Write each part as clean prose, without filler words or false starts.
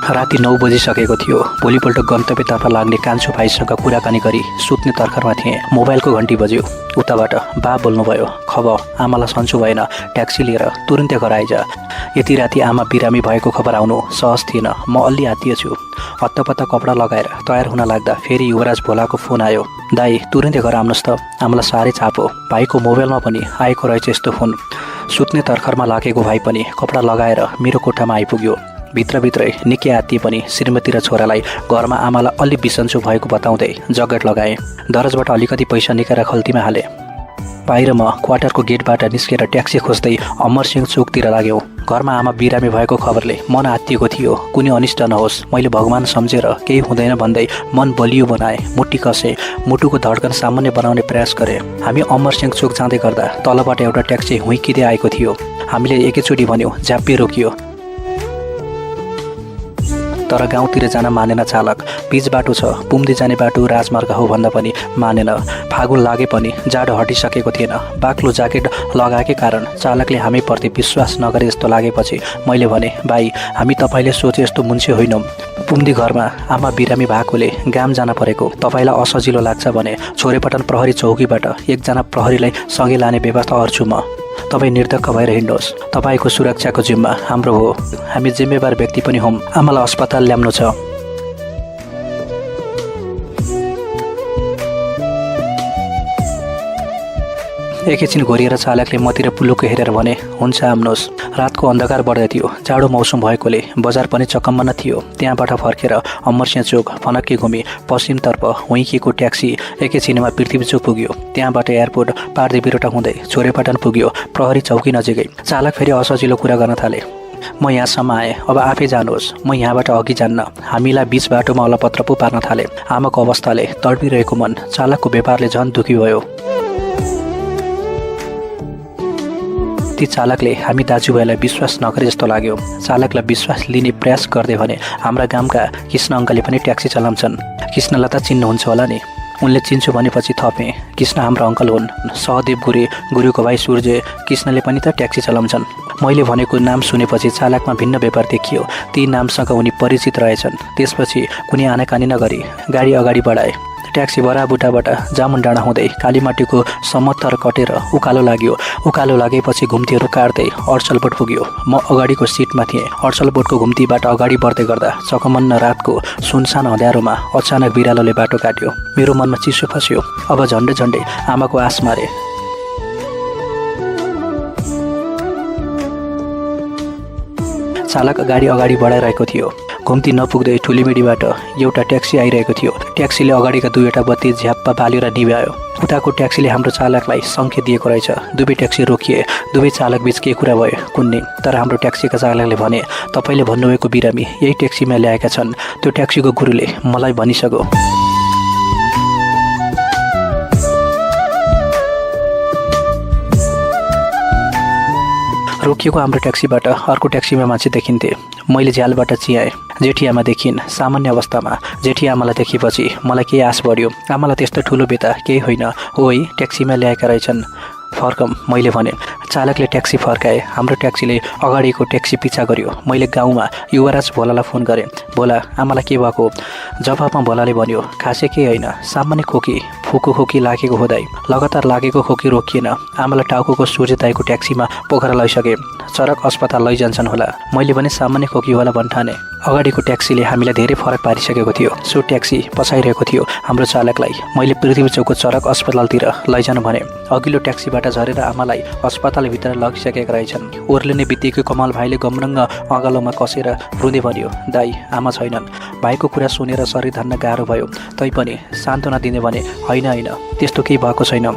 राति 9 बजिसकेको थियो। भोलिपल्ट गन्तव्यतर्फ लाग्ने कान्छो भाइसँग कुराकानी गरी सुत्ने तर्खरमा थिएँ। मोबाइलको घन्टी बज्यो। उताबाट बा बोल्नुभयो, खब आमालाई सन्चो भएन, ट्याक्सी लिएर तुरुन्तै घर आइज। यति राति आमा बिरामी भएको खबर आउनु सहज थिएन। म अलि आत्तिए छु। हत्तपत्त कपडा लगाएर तयार हुन लाग्दा फेरि युवराज भोलाको फोन आयो। दाई तुरुन्तै घर आउनुहोस् त, आमालाई साह्रै चाप हो। भाइको मोबाइलमा पनि आएको रहेछ यस्तो फोन। सुत्ने तर्खरमा लागेको भाइ पनि कपडा लगाएर मेरो कोठामा आइपुग्यो। भित्रभित्रै निकै आत्तिए पनि श्रीमती र छोरालाई घरमा आमालाई अलि बिसन्चो भएको बताउँदै जगेट लगाएँ। दरजबाट अलिकति पैसा निकालेर खल्तीमा हालेँ। बाहिर म क्वार्टरको गेटबाट निस्केर ट्याक्सी खोज्दै अमरसिंह चोकतिर लाग्यौँ। घरमा आमा बिरामी भएको खबरले मन आत्तिएको थियो। कुनै अनिष्ट नहोस्, मैले भगवान सम्झेर केही हुँदैन भन्दै मन बलियो बनाएँ। मुट्टी कसेँ, मुटुको धड्कन सामान्य बनाउने प्रयास गरेँ। हामी अमरसिंह चोक जाँदै गर्दा तलबाट एउटा ट्याक्सी हुइकिँदै आएको थियो। हामीले एकैचोटि भन्यौँ, झ्याप्पै रोकियो। तर गाउँतिर जान मानेन चालक। बीच बाटो छ, पुम्दी जाने बाटो राजमार्ग हो भन्दा पनि मानेन। फागुन लागे पनि जाडो हटिसकेको थिएन। बाक्लो ज्याकेट लगाएकै कारण चालकले हामीप्रति विश्वास नगरे जस्तो लागेपछि मैले भने, भाइ हामी तपाईँले सोचे जस्तो मुन्छे होइनौँ। पुम्दी घरमा आमा बिरामी भएकोले गाम जान परेको तपाईँलाई असजिलो लाग्छ भने छोरेपटन प्रहरी चौकीबाट एकजना प्रहरीलाई सँगै लाने व्यवस्था गर्छु म। तपाईँ निर्धक्क भएर हिँड्नुहोस्। तपाईँको सुरक्षाको जिम्मा हाम्रो हो। हामी जिम्मेवार व्यक्ति पनि हौँ। आमालाई अस्पताल ल्याउनु छ। एकैछिन घोरिएर चालकले मतिर पुलुको हेरेर भने, हुन्छ आउनुहोस्। रातको अन्धकार बढ्दै थियो। जाडो मौसम भएकोले बजार पनि चकम्म थियो। त्यहाँबाट फर्केर अमरसिंह चोक फनक्की घुमी पश्चिमतर्फ हुइकिएको ट्याक्सी एकैछिनमा पृथ्वी चोक पुग्यो। त्यहाँबाट एयरपोर्ट पार्दै बिरोटा हुँदै छोरेपटन पुग्यो। प्रहरी चौकी नजिकै चालक फेरि असजिलो कुरा गर्न थाले। म यहाँसम्म आएँ, अब आफै जानुहोस्। म यहाँबाट अघि जान्न। हामीलाई बीच बाटोमा अलपत्र पो पार्न थाले। आमाको अवस्थाले तडपिरहेको मन चालकको व्यापारले झन् दुखी भयो। ती चालकले हामी दाजुभाइलाई विश्वास नगरे जस्तो लाग्यो। चालकलाई विश्वास लिने प्रयास गर्दै भने हाम्रा गामका कृष्ण अङ्कलले पनि ट्याक्सी चलाउँछन्। कृष्णलाई त चिन्नुहुन्छ होला नि? उनले चिन्छु भनेपछि थपेँ, कृष्ण हाम्रो अङ्कल हुन्। सहदेव गुरुको भाइ सूर्य कृष्णले पनि त ट्याक्सी चलाउँछन्। मैले भनेको नाम सुनेपछि चालकमा भिन्न व्यापार देखियो। ती नामसँग उनी परिचित रहेछन्। त्यसपछि कुनै आनाकानी नगरी गाडी अगाडि बढाए। ट्याक्सी बराबुटाबाट जामुन डाँडा हुँदै कालीमाटीको समत्तर कटेर उकालो लाग्यो। उकालो लागेपछि घुम्तीहरू काट्दै अडचलबोट पुग्यो। म अगाडिको सिटमा थिएँ। अडचलबोटको घुम्तीबाट अगाडि बढ्दै गर्दा चकमन्न रातको सुनसान अँध्यारोमा अचानक बिरालोले बाटो काट्यो। मेरो मनमा चिसो फस्यो। अब झन्डै झन्डै आमाको आस मारे। चालक गाडी अगाडि बढाइरहेको थियो। घुम्ती नपुग्दै ठुलीमिडीबाट एउटा ट्याक्सी आइरहेको थियो। ट्याक्सीले अगाडिका दुईवटा बत्ती झ्याप्पा बालेर निभायो। उताको ट्याक्सीले हाम्रो चालकलाई सङ्केत दिएको रहेछ। दुवै ट्याक्सी रोकिए। दुवै चालक बीच के कुरा भयो कुन्नी। तर हाम्रो ट्याक्सीका चालकले भने, तपाईँले भन्नुभएको बिरामी यही ट्याक्सीमा ल्याएका छन्। त्यो ट्याक्सीको गुरुले मलाई भनिसक्यो। रोकिएको हाम्रो ट्याक्सीबाट अर्को ट्याक्सीमा मान्छे देखिन्थे। मैले झ्यालबाट चियाएँ। जेठी आमा देखिन् सामान्य अवस्थामा। जेठी आमालाई देखेपछि मलाई केही आश बढ्यो। आमालाई त्यस्तो ठुलो बेता केही होइन, हो है ट्याक्सीमा ल्याएका रहेछन्। फर्कम मैले भने। चालकले ट्याक्सी फर्काए। हाम्रो ट्याक्सीले अगाडिको ट्याक्सी पिछा गर्यो। मैले गाउँमा युवराज भोलालाई फोन गरेँ। भोला आमालाई के भएको? जवाफमा भोलाले भन्यो, खासै केही होइन, सामान्य खोकी, फुको खोकी लागेको हो दाइ। लगातार लागेको खोकी रोकिएन। आमालाई टाउको सूर्य दाइको ट्याक्सीमा पोखरा लैसके। चरक अस्पताल लैजान्छन् होला। मैले भने सामान्य खोकी होला भन्ठाने। अगाडिको ट्याक्सीले हामीलाई धेरै फरक पारिसकेको थियो। सो ट्याक्सी पछाइरहेको थियो हाम्रो चालकलाई। मैले पृथ्वी चौकको चरक अस्पतालतिर लैजानु भने अघिल्लो ट्याक्सीबाट झरेर आमालाई अस्पतालभित्र लगिसकेका रहेछन्। ओर्लिने बित्तिकै कमल भाइले गमरङ्ग अँगालोमा कसेर रुँदै भन्यो, दाई आमा छैनन्। भाइको कुरा सुनेर शरीर धान्न गाह्रो भयो। तैपनि सान्त्वना दिने भने, होइन त्यस्तो केही भएको छैन।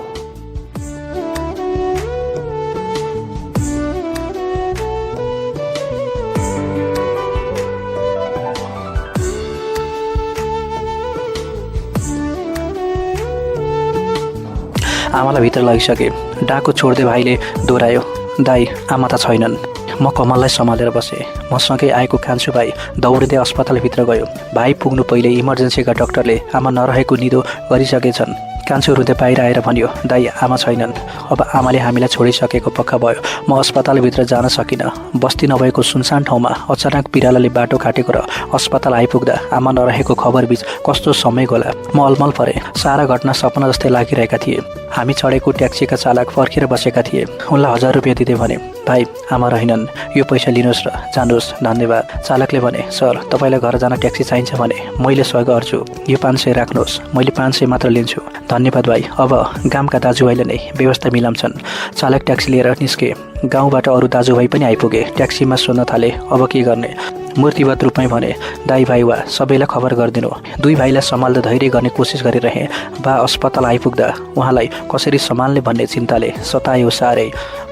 आमालाई भित्र लगिसके। डाको छोड्दै भाइले दोहोऱ्यायो, दाई आमा त छैनन्। म कमललाई सम्हालेर बसेँ। मसँगै आएको कान्छो भाइ दौडिँदै अस्पतालभित्र गयो। भाइ पुग्नु पहिले इमर्जेन्सीका डाक्टरले आमा नरहेको निदो गरिसकेछन्। कान्छो रुँदै बाहिर आएर भन्यो, दाइ आमा छैनन्। अब आमाले हामीलाई छोडिसकेको पक्का भयो। म अस्पतालभित्र जान सकिनँ। बस्ती नभएको सुनसान ठाउँमा अचानक बिरालोले बाटो काटेको र अस्पताल आइपुग्दा आमा नरहेको खबर बीच कस्तो समय गोला। म अलमल परेँ। सारा घटना सपना जस्तै लागिरहेका थिए। हामी चढेको ट्याक्सीका चालक फर्केर बसेका थिए। उनलाई 1000 रुपियाँ दिँदै भने, भाइ आमा रहेनन्, यो पैसा लिनुहोस् र जानुहोस्, धन्यवाद। चालकले भने, सर तपाईँलाई घर जान ट्याक्सी चाहिन्छ भने मैले सहयोग गर्छु, यो 500 राख्नुहोस्, मैले 500 मात्र लिन्छु। धन्यवाद भाइ, अब गामका दाजुभाइले नै व्यवस्था मिलाउँछन्। चालक ट्याक्सी लिएर निस्के। गाउँबाट अरू दाजुभाइ पनि आइपुगे। ट्याक्सीमा सोध्न थाले, अब के गर्ने? मूर्तिवत रूपमै भने, दाइ भाइ वा सबैलाई खबर गरिदिनु। दुई भाइलाई सम्हाल्दै धैर्य गर्ने कोसिस गरिरहे। बा अस्पताल आइपुग्दा उहाँलाई कसरी सम्हाल्ने भन्ने चिन्ताले सतायो साह्रै।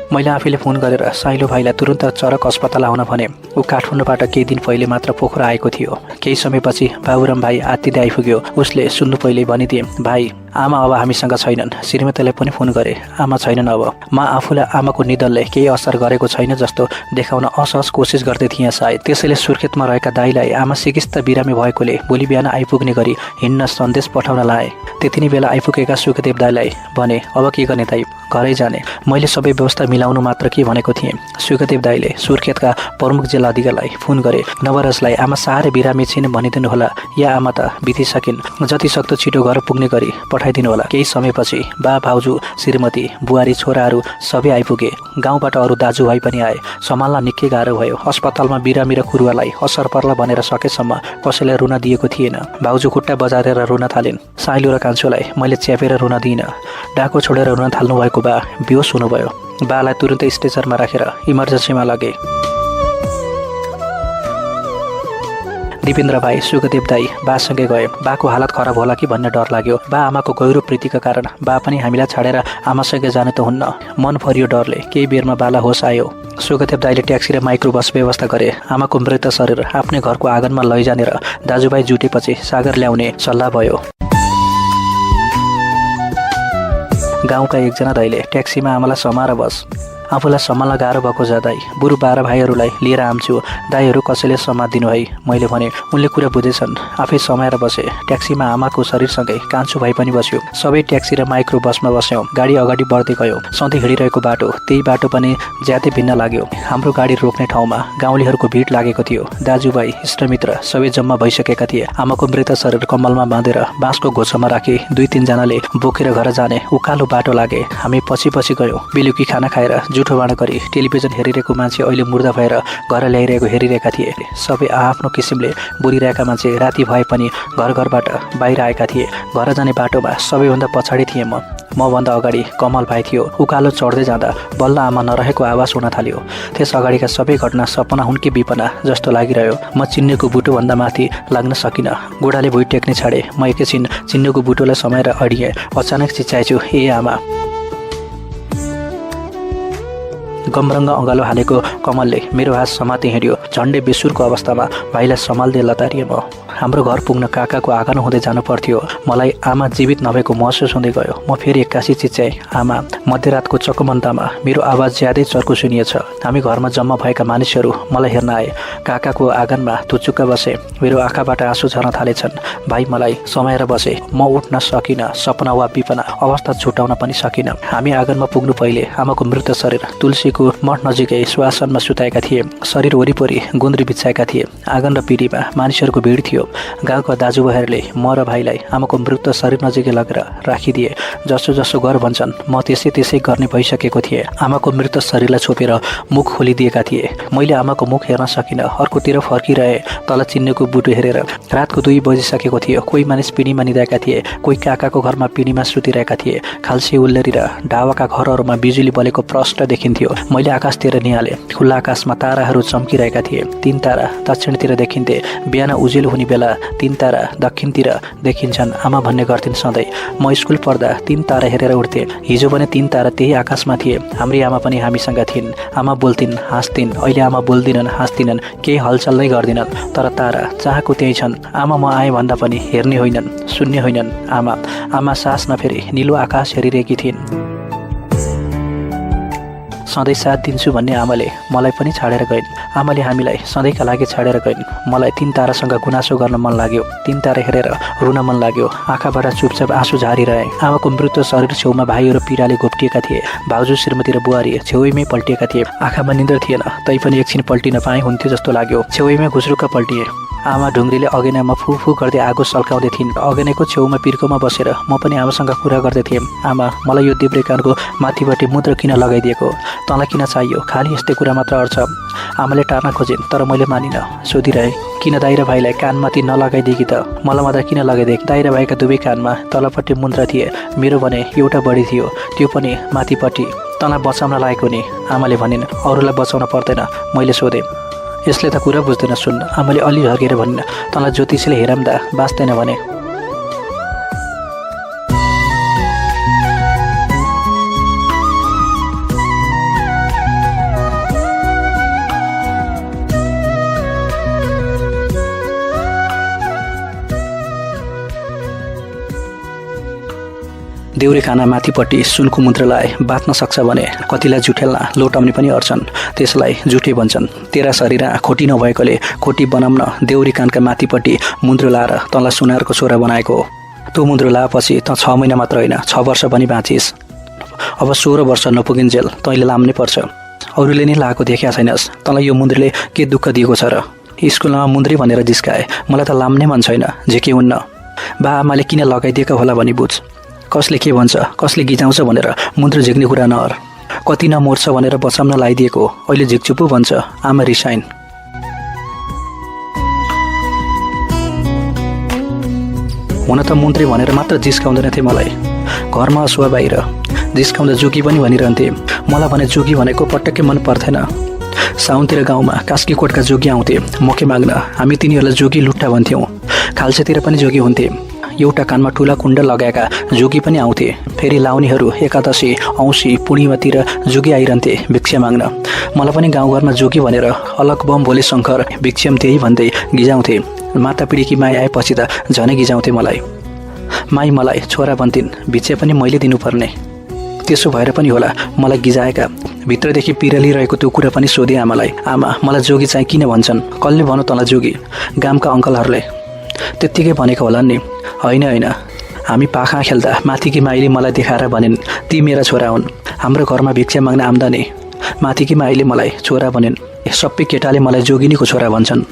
मैले आफैले फोन गरेर साइलो भाइलाई तुरुन्त चरक अस्पताल आउन भने। ऊ काठमाडौँबाट केही दिन पहिले मात्र पोखरा आएको थियो। केही समयपछि बाबुराम भाइ आत्तिँदै आइपुग्यो। उसले सुन्नु पहिले भनिदिए, भाइ आमा अब हामीसँग छैनन्। श्रीमतीलाई पनि फोन गरे, आमा छैनन्। अब म आफूलाई आमाको निधनले केही असर गरेको छैन जस्तो देखाउन असहज कोसिस गर्दै थिएँ सायद। त्यसैले सुर्खेतमा रहेका दाइलाई आमा सिकिस्त बिरामी भएकोले भोलि बिहान आइपुग्ने गरी हिँड्न सन्देश पठाउन लाएँ। त्यति नै बेला आइपुगेका सुखदेव दाइलाई भने, अब के गर्ने दाइ, घरै जाने। मैले सबै व्यवस्था मिलाउनु मात्र के भनेको थिएँ। सुखदेव दाइले सुर्खेतका प्रमुख जिल्ला अधिकारीलाई फोन गरे, नवरसलाई आमा साह्रै बिरामी छिन् भनिदिनु होला, या आमा त बितिसकिन्, जति सक्दो छिटो घर पुग्ने गरी पठाइदिनु होला। केही समयपछि बा भाउजू श्रीमती बुहारी छोराहरू सबै आइपुगे। गाउँबाट अरू दाजुभाइ पनि आए। सम्हाल्न निकै गाह्रो भयो। अस्पतालमा बिरामी र कुरुवालाई असर पर्ला भनेर सकेसम्म कसैलाई रुन दिएको थिएन। भाउजू खुट्टा बजारेर रुन थालिन्। साइलो र कान्छोलाई मैले च्यापेर रुन दिइनँ। डाको छोडेर रुन थाल्नु भएको बा बेहोस हुनुभयो। बालाई तुरुन्तै स्ट्रेचरमा राखेर इमर्जेन्सीमा लगे। दिपेन्द्र भाइ सुखदेव दाई बासँगै गए। बाको हालत खराब होला कि भन्ने डर लाग्यो। बा आमाको गहिरो प्रीतिका कारण बा पनि हामीलाई छाडेर आमासँगै जाने त हुन्न। मन फरियो डरले। केही बेरमा बाला होस आयो। सुखदेव दाइले ट्याक्सी र माइक्रो बस व्यवस्था गरे। आमाको मृत शरीर आफ्नै घरको आँगनमा लैजाने र दाजुभाइ जुटेपछि सागर ल्याउने सल्लाह भयो। गाउँका एकजना दाइले ट्याक्सीमा आमालाई समाएर बस। आफूलाई सम्हाल्न गाह्रो भएको जाँदै बुढो 12 भाइहरूलाई लिएर आउँछु, दाइहरू कसैले समातिदिनु है, मैले भने। उनले कुरा बुझेछन्। आफै समाएर बसे। ट्याक्सीमा आमाको शरीरसँगै कान्छो भाइ पनि बस्यो। सबै ट्याक्सी र माइक्रो बसमा बस्यौँ। गाडी अगाडि बढ्दै गयो। सधैँ हिँडिरहेको बाटो, त्यही बाटो पनि ज्यादै भिन्न लाग्यो। हाम्रो गाडी रोक्ने ठाउँमा गाउँलेहरूको भिड लागेको थियो। दाजुभाइ इष्टमित्र सबै जम्मा भइसकेका थिए। आमाको मृत शरीर कम्बलमा बाँधेर बाँसको घोछामा राखी 2-3 जनाले बोकेर घर जाने उकालो बाटो लागे। हामी पछि पछि गयौँ। बेलुकी खाना खाएर जुठो बाँड गरी टेलिभिजन हेरिरहेको मान्छे अहिले मुर्दा भएर घर ल्याइरहेको हेरिरहेका थिए। सबै आफ्नो किसिमले बुलिरहेका मान्छे राति भए पनि घरबाट बाहिर आएका थिए। घर जाने बाटोमा सबैभन्दा पछाडि थिएँ म। मभन्दा अगाडि कमल भाइ थियो। उकालो चढ्दै जाँदा बल्ल आमा नरहेको आवाज हुन थाल्यो। त्यस अगाडिका सबै घटना सपना हुन् कि विपना जस्तो लागिरह्यो। म चिन्नेको बुटोभन्दा माथि लाग्न सकिनँ। गोडाले भुइँ टेक्ने छाडे। म एकैछिन चिन्नेको बुटोलाई समाएर अडिएँ। अचानक चिच्चाएछु, ए आमा। गमरङ्ग अँगालो हालेको कमलले मेरो हात समाते हिँड्यो। झन्डै बेसुरको अवस्थामा भाइलाई सम्हाल्दै लतारिएँ म। हाम्रो घर पुग्न काकाको आँगन हुँदै जानु पर्थ्यो। मलाई आमा जीवित नभएको महसुस हुँदै गयो। म फेरि एक्कासी चिच्चाएँ, आमा। मध्यरातको चकमन्तामा मेरो आवाज ज्यादै चर्को सुनिएछ। हामी घरमा जम्मा भएका मानिसहरू मलाई हेर्न आए। काकाको आँगनमा थुचुक्क बसे। मेरो आँखाबाट आँसु झर्न थालेछन्। भाइ मलाई समाएर बसे। म उठ्न सकिनँ। सपना वा विपना अवस्था छुटाउन पनि सकिनँ। हामी आँगनमा पुग्नु पहिले आमाको मृत शरीर तुलसीको मठ नजिकै सुवासनमा सुताएका थिए। शरीर वरिपरि गुन्द्री बिछाएका थिए। आँगन र पिँढीमा मानिसहरूको भिड थियो। गाउँका दाजुभाइहरूले म र भाइलाई आमाको मृत शरीर नजिकै लगेर राखिदिए। जसो जसो गर भन्छन् म त्यसै गर्ने भइसकेको थिएँ। आमाको मृत शरीरलाई छोपेर मुख खोलिदिएका थिए। मैले आमाको मुख हेर्न सकिनँ। अर्कोतिर फर्किरहेँ। तल चिन्नेको बुटो हेरेर। रातको 2 बजिसकेको थियो। कोही मानिस पिँढीमा निदाएका थिए। कोही काकाको घरमा पिँढीमा सुतिरहेका थिए। खाल्सी उल्लेरी र ढावाका घरहरूमा बिजुली बलेको प्रष्ट देखिन्थ्यो। मैले आकाशतिर निहालेँ। खुल्ला आकाशमा ताराहरू चम्किरहेका थिए। 3 तारा दक्षिणतिर देखिन्थे। बिहान उजेलो हुने बेला 3 तारा दक्षिणतिर देखिन्छन् आमा भन्ने गर्थिन् सधैँ। म स्कुल पढ्दा 3 तारा हेरेर उठ्थेँ। हिजो भने 3 तारा त्यही आकाशमा थिए। हाम्री आमा पनि हामीसँग थिइन्। आमा बोल्थिन्, हाँस्थिन्। अहिले आमा बोल्दिनन्, हाँस्दिनन्, केही हलचल नै गर्दिनन्। तर तारा चाहको त्यही छन्। आमा म आएँ भन्दा पनि हेर्ने होइनन्, सुन्ने होइनन्। आमा सास नफेरी निलो आकाश हेरिरहेकी थिइन्। सधैँ साथ दिन्छु भन्ने आमाले मलाई पनि छाडेर गइन्। आमाले हामीलाई सधैँका लागि छाडेर गइन्। मलाई 3 तारासँग गुनासो गर्न मन लाग्यो। 3 तारा हेरेर रुन मन लाग्यो। आँखाबाट चुपचाप आँसु झारिरहे। आमाको मृत शरीर छेउमा भाइहरू पीडाले घोप्टिएका थिए। भाउजू श्रीमती र बुहारी छेउमै पल्टिएका थिए। आँखामा निन्द्र थिएन, तैपनि एकछिन पल्टिन पाए हुन्थ्यो जस्तो लाग्यो। छेउमै घुस्रुक्क पल्टिए। आमा ढुङ्ग्रीले अगेनामा फुफु गर्दै आगो सल्काउँदै थिइन्। अगेनाको छेउमा पिर्कोमा बसेर म पनि आमासँग कुरा गर्दै थिएँ। आमा, मलाई यो देब्रे कानको माथिपट्टि मुद्रा किन लगाइदिएको? तँलाई किन चाहियो? खालि यस्तै कुरा मात्र अड्छ। आमाले टार्न खोजिन्, तर मैले मानिनँ। सोधिरहे, किन दाइ र भाइलाई कानमाथि नलगाइदिएकी त? मलाई मात्र किन लगाइदिए? दाइ र भाइका दुवै कानमा तलपट्टि मुद्रा थिए। मेरो भने एउटा बढी थियो, त्यो पनि माथिपट्टि। तँलाई बचाउन लागेको नि? आमाले भनिन्। अरूलाई बचाउन पर्दैन, मैले सोधेँ। यसले त कुरा बुझ्दैन, सुन्न। आमाले अलि झर्केर भनिन्, तँलाई ज्योतिषीले हेराम्दा बाँच्दैन भने। देउरे काना माथिपट्टि सुनको मुद्रा लाए बाँच्न सक्छ भने कतिलाई जुठेल्न लोटाउने पनि अड्छन्। त्यसलाई जुठे भन्छन्। तेरा शरीर खोटी नभएकोले खोटी बनाउन देउरी कानका माथिपट्टि मुद्रा लाएर तँलाई सुनारको छोरा बनाएको हो। त्यो मुद्रा लाएपछि त 6 महिना मात्र होइन, 6 वर्ष पनि बाँचिस्। अब 16 वर्ष नपुगिन्जेल तैँले लाम्नै पर्छ। अरूले नै लाएको देखेका छैनस्। तँलाई यो मुन्द्रीले के दुःख दिएको छ र? स्कुलमा मुन्द्री भनेर जिस्काए। मलाई त लाम्नै मन छैन, झिके हुन्न। बा आमाले किन लगाइदिएको होला भनी बुझ। कसले के भन्छ, कसले गिजाउँछ भनेर मुन्द्र झिक्ने कुरा नहर। कति नमोर्छ भनेर बचाउन लगाइदिएको, अहिले झिक्चुपु भन्छ। आमा रिसाइन्। हुन त मन्त्री भनेर मात्र जिस्काउँदैन थिए मलाई। घरमा अथवा बाहिर जिस्काउँदा जोगी पनि भनिरहन्थे। मलाई भने जोगी भनेको पटक्कै मन पर्थेन। साउनतिर गाउँमा कास्कीकोटका जोगी आउँथे मकै माग्न। हामी तिनीहरूलाई जोगी लुट्टा भन्थ्यौँ। खाल्सेतिर पनि जोगी हुन्थे। एउटा कानमा ठुला कुण्ड लगाएका जोगी पनि आउँथे। फेरि लाउनेहरू एकादशी, औँसी, पूर्णिमातिर जोगी आइरहन्थे भिक्षा माग्न। मलाई पनि गाउँघरमा जोगी भनेर अलग बम भोले शङ्कर भिक्षम त्यही भन्दै गिजाउँथे। माता पिँढीकी माई आएपछि त झनै गिजाउँथे मलाई। माई मलाई छोरा भन्थिन्, भिक्षा पनि मैले दिनुपर्ने। त्यसो भएर पनि होला मलाई गिजाएका। भित्रदेखि पिरलिरहेको त्यो कुरा पनि सोधे आमालाई। आमा, मलाई जोगी चाहिँ किन भन्छन्? कसले भन्नु तँलाई जोगी? गामका अङ्कलहरूले त्यत्तिकै भनेको होला नि। होइन होइन, हामी पाखा खेल्दा माथिकी माईले मलाई देखाएर भनिन्, ती मेरा छोरा हुन्। हाम्रो घरमा भिक्षा माग्न आम्दानी। माथिकी माईले मलाई छोरा भनिन्। सबै केटाले मलाई जोगिनीको छोरा भन्छन्।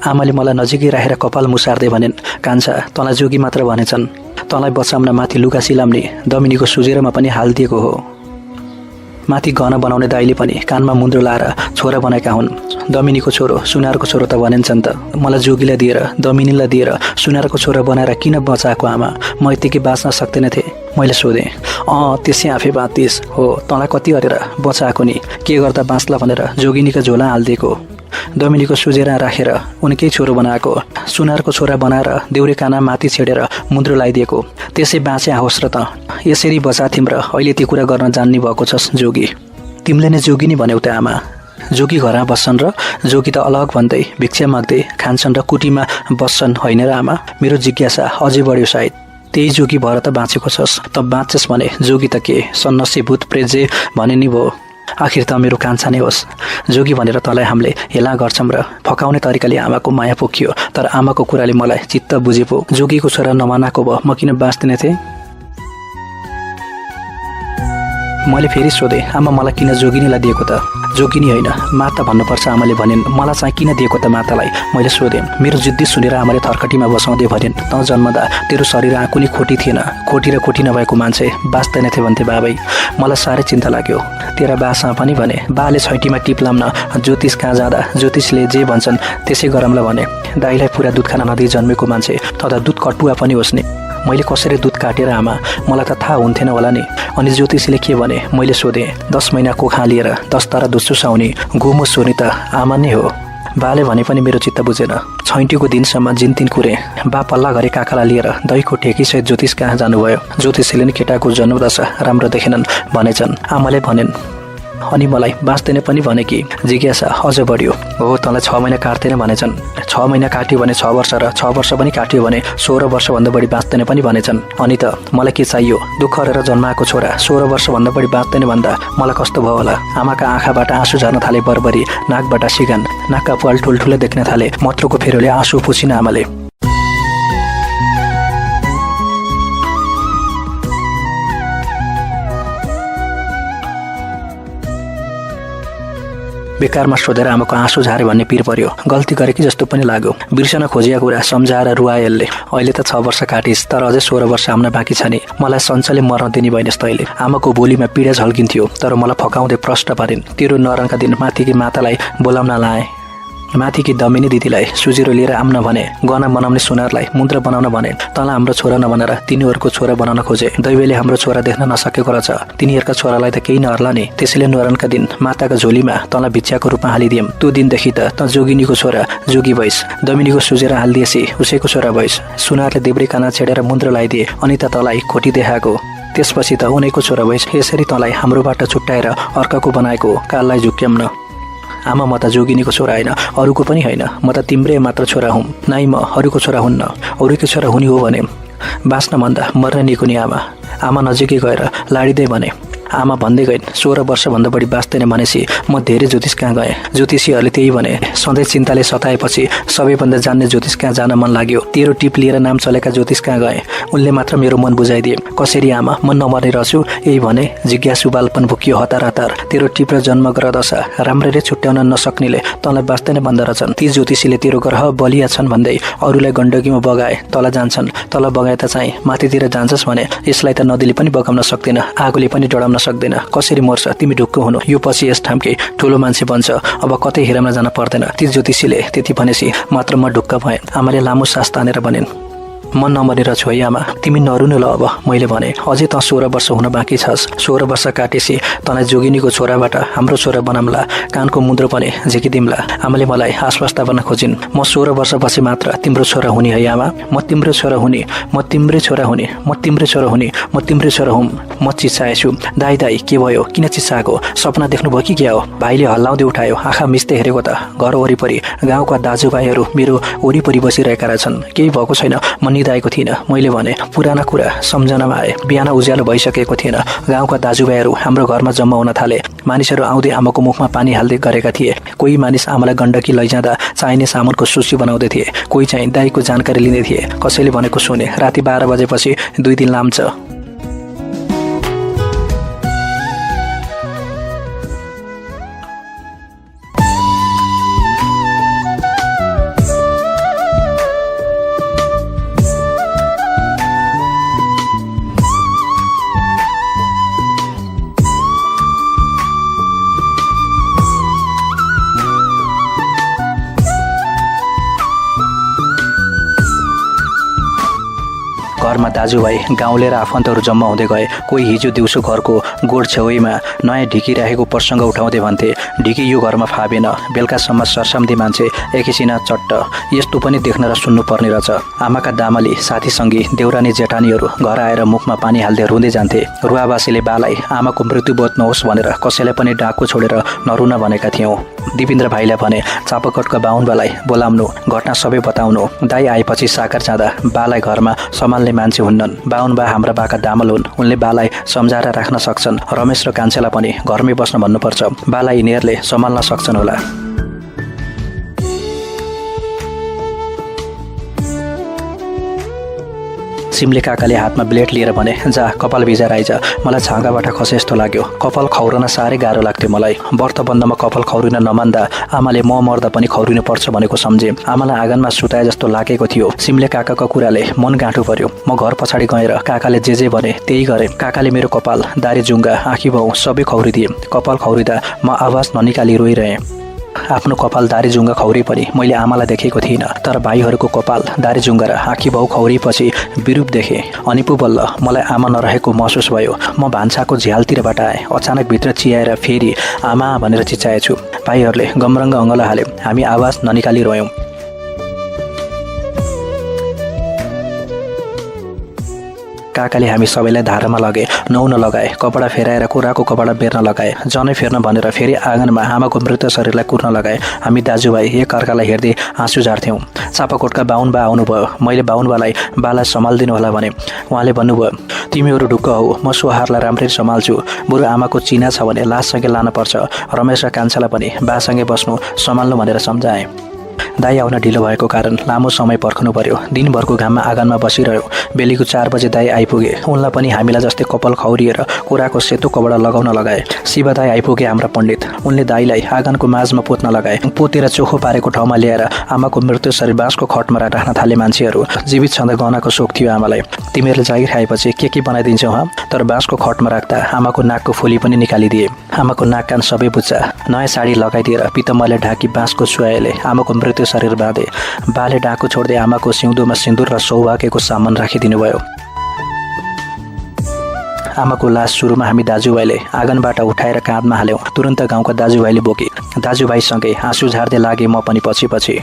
आमाले मलाई नजिकै राखेर कपाल मुसार्दै भनिन्, कान्छा, तँलाई जोगी मात्र भनेछन्। तँलाई बचाउन माथि लुगा सिलाउने दमिनीको सुजेरमा पनि हालिदिएको हो। माथि गहना बनाउने दाइले पनि कानमा मुन्द्रो लाएर छोरा बनाएका हुन्। दमिनीको छोरो सुनारको छोरो त भनिन्छन् त। मलाई जोगीलाई दिएर दमिनीलाई दिएर सुनारको छोरा बनाएर किन बचाएको आमा? म यतिकै बाँच्न सक्दैन थिएँ। मैले सोधेँ। त्यसै आफै बाँच्दिस् हो, तँलाई कति गरेर बचाएको नि? के गर्दा बाँच्ला भनेर जोगिनीको झोला हालिदिएको। दमिनीको सुजेरा राखेर उनकै छोरो बनाएको। सुनारको छोरा बनाएर देउरे काना माथि छेडेर मुन्द्रो लगाइदिएको। त्यसै बाँचे होस् र त। यसरी बचा तिम्रो अहिले त्यो कुरा गर्न जान्ने भएको छस् जोगी। तिमीले नै जोगी नै भन्यौ त आमा। जोगी घरमा बस्छन् र जोगी त अलग भन्दै भिक्षा माग्दै खान्छन् र कुटीमा बस्छन् होइन र आमा? मेरो जिज्ञासा अझै बढ्यो। सायद त्यही जोगी भएर त बाँचेको छस्। त बाँच्छस् भने जोगी त के सन्नसी भूत प्रेत जे भने नि भयो। आखिर त मेरो कान्छा नै होस्। जोगी भनेर तँलाई हामीले हेला गर्छौँ र फकाउने तरिकाले आमाको माया पोखियो। तर आमाको कुराले मलाई चित्त बुझे पो जोगीको छोरा नमानाको भए म किन बाँच्दिन थिएँ? मैले फेरि सोधेँ, आमा मलाई किन जोगिनीलाई दिएको त? जोगिनी होइन, माता भन्नुपर्छ आमाले भनिन्। मलाई चाहिँ किन दिएको त मातालाई? मैले सोधेँ। मेरो जिद्दी सुनेर आमाले थर्कटीमा बसाउँदै भनिन्, तँ जन्मदा तेरो शरीर आँकुनी खोटी थिएन। खोटी र खोटी नभएको मान्छे बाँच्दैन थिए भन्थे बाबै। मलाई साह्रै चिन्ता लाग्यो। तेरा बासँग पनि भने। बाले छैटीमा टिप लाम्न ज्योतिष कहाँ जाँदा ज्योतिषले जे भन्छन् त्यसै गरौँला भने। दाइलाई पुरा दुध खान नदिई जन्मेको मान्छे तथा दुध कटुवा पनि होस् नि। मैले कसरी दुध काटेर आमा? मलाई त थाहा हुन्थेन होला नि। अनि ज्योतिषीले के भने? मैले सोधेँ। 10 महिना कोखा लिएर 10 तारा दुध चुसाउने गोमो सोर्ने त आमा नै हो। बाले भने पनि मेरो चित्त बुझेन। छैटीको दिनसम्म जिन्तिन कुरे। बा पल्ला घरे काकालाई लिएर दहीको ठेकीसहित ज्योतिष कहाँ जानुभयो। ज्योतिषीले नि केटाको जन्मदशा राम्रो देखेनन् भनेछन्। आमाले भनिन्, अनि मलाई बाँच्दैन पनि भने कि जिज्ञासा अझ बढ्यो। हो तँलाई 6 महिना काट्दैन भनेछन्। 6 महिना काट्यो भने 6 वर्ष र 6 वर्ष पनि काट्यो भने 16 वर्षभन्दा बढी बाँच्दैन पनि भनेछन्। अनि त मलाई के चाहियो? दुःख गरेर जन्माएको छोरा 16 वर्षभन्दा बढी बाँच्दैन भन्दा मलाई कस्तो भयो होला? आमाका आँखाबाट आँसु झर्न थाले बरबरी, नाकबाट सिगान, नाकका पाल ठुल्ठुले देख्न थाले। मत्रको फेरोले आँसु पुछिन आमाले। बेकारमा सोधेर आमाको आँसु झारे भन्ने पिर पर्यो। गल्ती गरे कि जस्तो पनि लाग्यो। बिर्सन खोजिया कुरा सम्झाएर रुवाएलले। अहिले त 6 वर्ष काटिस्, तर अझै 16 वर्ष आउन बाँकी छ नि। मलाई सञ्चले मर्न दिने भइनस् तैले। आमाको बोलीमा पीडा झल्किन्थ्यो, तर मलाई फकाउँदै प्रश्न पारिन्। तेरो नरनका दिन माथिकी मातालाई बोलाउन लाए। माथिकी दमिनी दिदीलाई सुजिरो लिएर आम्न भने। गहना बनाउने सुनारलाई मुद्रा बनाउन भने। तँलाई हाम्रो छोरा नबनेर तिनीहरूको छोरा बनाउन खोजे। दैवले हाम्रो छोरा देख्न नसकेको रहेछ। तिनीहरूका छोरालाई त केही नहर्ला नि। त्यसैले न्वारानका दिन माताका झोलीमा तँलाई भिक्षाको रूपमा हालिदिएम। त्यो दिनदेखि त जोगिनीको छोरा जोगी भइस्। दमिनीको सुजेर हालिदिएसी उसैको छोरा भइस्। सुनारले देब्रे काना छेडेर मुद्रा लगाइदिए अनि त तँलाई खोटी देखाएको। त्यसपछि त उनैको छोरा भइस्। यसरी तँलाई हाम्रोबाट छुट्याएर अर्काको बनाएको काललाई झुक्क्याम्न। आमा म त जोगिनीको छोरा होइन, अरूको पनि होइन। म त तिम्रै मात्र छोरा हुँ। नाइ म अरूको छोरा हुन्न। अरूकै छोरा हुने हो भने बाँच्न भन्दा मर्न निको नि आमा। आमा नजिकै गएर लाडिँदै भने। आमा भन्दै गइन् 16 वर्षभन्दा बढी बाँच्दैन भनेपछि म धेरै ज्योतिष कहाँ गएँ। ज्योतिषीहरूले त्यही भने। सधैँ चिन्ताले सताएपछि सबैभन्दा जान्ने ज्योतिष कहाँ जान मन लाग्यो। तेरो टिप लिएर नाम चलेका ज्योतिष कहाँ गएँ। उनले मात्र मेरो मन बुझाइदिए। कसरी आमा म नमर्ने रहेछु यही भने। जिज्ञासु बालपन भुकियो हतार हतार। तेरो टिप र जन्म ग्रह दशा राम्ररी छुट्याउन नसक्नेले तँलाई बाँच्दैन भन्दो रहेछन्। ती ज्योतिषीले तेरो ग्रह बलिया छन् भन्दै अरूलाई गण्डकीमा बगाए तल जान्छन्। तल बगाए त चाहिँ माथितिर जान्छस् भने यसलाई त नदीले पनि बगाउन सक्दैन, आगोले पनि डढाउन सक्दैन। कसरी मर्छ तिमी ढुक्क हुनु। यो पछि यस ठामकै ठुलो मान्छे बन्छ। अब कतै हेराउन जान पर्दैन। ती ज्योतिषीले त्यति भनेपछि मात्र म ढुक्क भएँ। आमाले लामो सास तानेर भनिन्। म नमरेर छु है आमा, तिमी नरुनु ल अब। मैले भने अझै त 16 वर्ष हुन बाँकी छस्। 16 वर्ष काटेपछि तँलाई जोगिनीको छोराबाट हाम्रो छोरा बनामला। कानको मुद्रो पनि झिकिदिम्ला। आमाले मलाई आश्वस्त गर्न खोजिन्। म 16 वर्षपछि मात्र तिम्रो छोरा हुने है आमा। म तिम्रो छोरा हुने, म तिम्रै छोरा हुने, म तिम्रै छोरा हुने, म तिम्रै छोरा हुँ। म चिच्चाएछु। दाई दाई के भयो? किन चिच्चाएको? सपना देख्नुभयो कि क्या हो? भाइले हल्लाउँदै उठायो। आँखा मिच्दै हेरेको त घर वरिपरि गाउँका दाजुभाइहरू मेरो वरिपरि बसिरहेका रहेछन्। केही भएको छैन। म निदाएको थिइनँ। मैले भने पुराना कुरा सम्झनामा आए। बिहान उज्यालो भइसकेको थिएन। गाउँका दाजुभाइहरू हाम्रो घरमा जम्मा हुन थाले। मानिसहरू आउँदै आमाको मुखमा पानी हाल्दै गरेका थिए। कोही मानिस आमालाई गण्डकी लैजाँदा चाहिने सामानको सूची बनाउँदै थिए। कोही चाहिँ दाईको जानकारी लिँदै थिए। कसैले भनेको सुने राति 12 बजेपछि 2 दिन लाम्छ। घरमा दाजुभाइ गाउँले र आफन्तहरू जम्मा हुँदै गए। कोही हिजो दिउँसो घरको गोड छेउमा नयाँ ढिकी राखेको प्रसङ्ग उठाउँदै भन्थे। ढिकी यो घरमा फाबेन। बेलुकासम्म सरसाम्दी मान्छे एकैछिन चट्ट। यस्तो पनि देख्न र सुन्नु पर्ने रहेछ। आमाका दामाली साथीसँगी देउरानी जेठानीहरू घर आएर मुखमा पानी हाल्दै रुँदै जान्थे। रुवाबासीले बालाई आमाको मृत्यु बोध नहोस् भनेर कसैलाई पनि डाको छोडेर नरुन भनेका थियौँ। दिपेन्द्र भाइलाई भने चापाकटका बाहुनबालाई बोलाउनु, घटना सबै बताउनु। दाई आएपछि साकार जाँदा बालाई घरमा सम्हाल्ने मान्छे हुन्नन्। बाहुन बा हाम्रा बाका दामल हुन्। उनले बालाई सम्झाएर राख्न सक्छन्। रमेश र कान्छेलाई पनि घरमै बस्न भन्नुपर्छ। बालाई यिनीहरूले सम्हाल्न सक्छन् होला। सिमले काकाले हातमा ब्लेड लिएर भने जा कपाल भिजाएर आइज। मलाई छाँगाबाट खसे जस्तो लाग्यो। कपाल खौरन साह्रै गाह्रो लाग्थ्यो मलाई। व्रत बन्धमा कपाल खौरिन नमान्दा आमाले म मर्दा पनि खौरिनु पर्छ भनेको सम्झे। आमालाई आँगनमा सुताए जस्तो लागेको थियो। सिमले काकाको कुराले मन गाँठो पर्यो। म घर पछाडि गएर काकाले जे भने त्यही गरे। काकाले मेरो कपाल, दारी जुङ्गा, आँखी भाउ सबै खौरिदिए। कपाल खौरिँदा म आवाज ननिकाली रोइरहेँ। आफ्नो कपाल, दारी जुङ्गा खौरी पनि मैले आमालाई देखेको थिइनँ। तर भाइहरूको कपाल, दारी जुङ्गा र आँखी भाउ खौरिएपछि विरूप देखेँ। अनि पो बल्ल मलाई आमा नरहेको महसुस भयो। म भान्साको झ्यालतिरबाट आएँ। अचानक भित्र चियाएर फेरि आमा भनेर चिच्चाएछु। भाइहरूले गमरङ्ग अङ्गला हाले। हामी आवाज ननिकाली रोयौँ। काकाले हामी सबैलाई धारामा लगे, नुहाउन लगाए, कपडा फेराएर कुराको कपडा बेर्न लगाए, जनै फेर्न भनेर फेरि आँगनमा आमाको मृत शरीरलाई कुर्न लगाए। हामी दाजुभाइ एक अर्कालाई हेर्दै आँसु झार्थ्यौँ। चापाकोटका बाहुनबा आउनुभयो। मैले बाहुनबालाई बाला सम्हालिदिनु होला भने उहाँले भन्नुभयो, तिमीहरू ढुक्क हौ, म सुहारलाई राम्ररी सम्हाल्छु। बरु आमाको चिना छ भने लाससँगै लान पर्छ। रमेश र कान्छालाई पनि बासँगै बस्नु सम्हाल्नु भनेर सम्झाएँ। दाई आउन ढिलो भएको कारण लामो समय पर्खनु पर्यो। दिनभरको घाममा आँगनमा बसिरह्यो। बेलुकी 4 बजे दाई आइपुगे। उनलाई पनि हामीलाई जस्तै कपाल खौरिएर कुराको सेतो कपडा लगाउन लगाए। शिव दाई आइपुगे हाम्रा पण्डित। उनले दाईलाई आँगनको माझमा पोत्न लगाए। पोतेर चोखो पारेको ठाउँमा ल्याएर आमाको मृत्यु शरीर बाँसको खटमा राख्न थाले मान्छेहरू। जीवित छँदा गहनाको सोख थियो आमालाई। तिमीहरूले जागिर खाएपछि के बनाइदिन्छौ ह? तर बाँसको खटमा राख्दा आमाको नाकको फुली पनि निकालिदिए। आमाको नाक कान सबै बुच्चा। नयाँ साडी लगाइदिएर पितमले ढाकी बाँसको सुहाएले आमाको मृत्यु शरीर बाँधे। बाले डाँको छोड्दै आमाको सिउँदोमा सिन्दुर र सौभाग्यको सामान राखिदिनु भयो। आमाको लास सुरुमा हामी दाजुभाइले आँगनबाट उठाएर काँधमा हाल्यौँ। तुरन्त गाउँका दाजुभाइले बोके। दाजुभाइसँगै आँसु झार्दै लागे म पनि पछि पछि।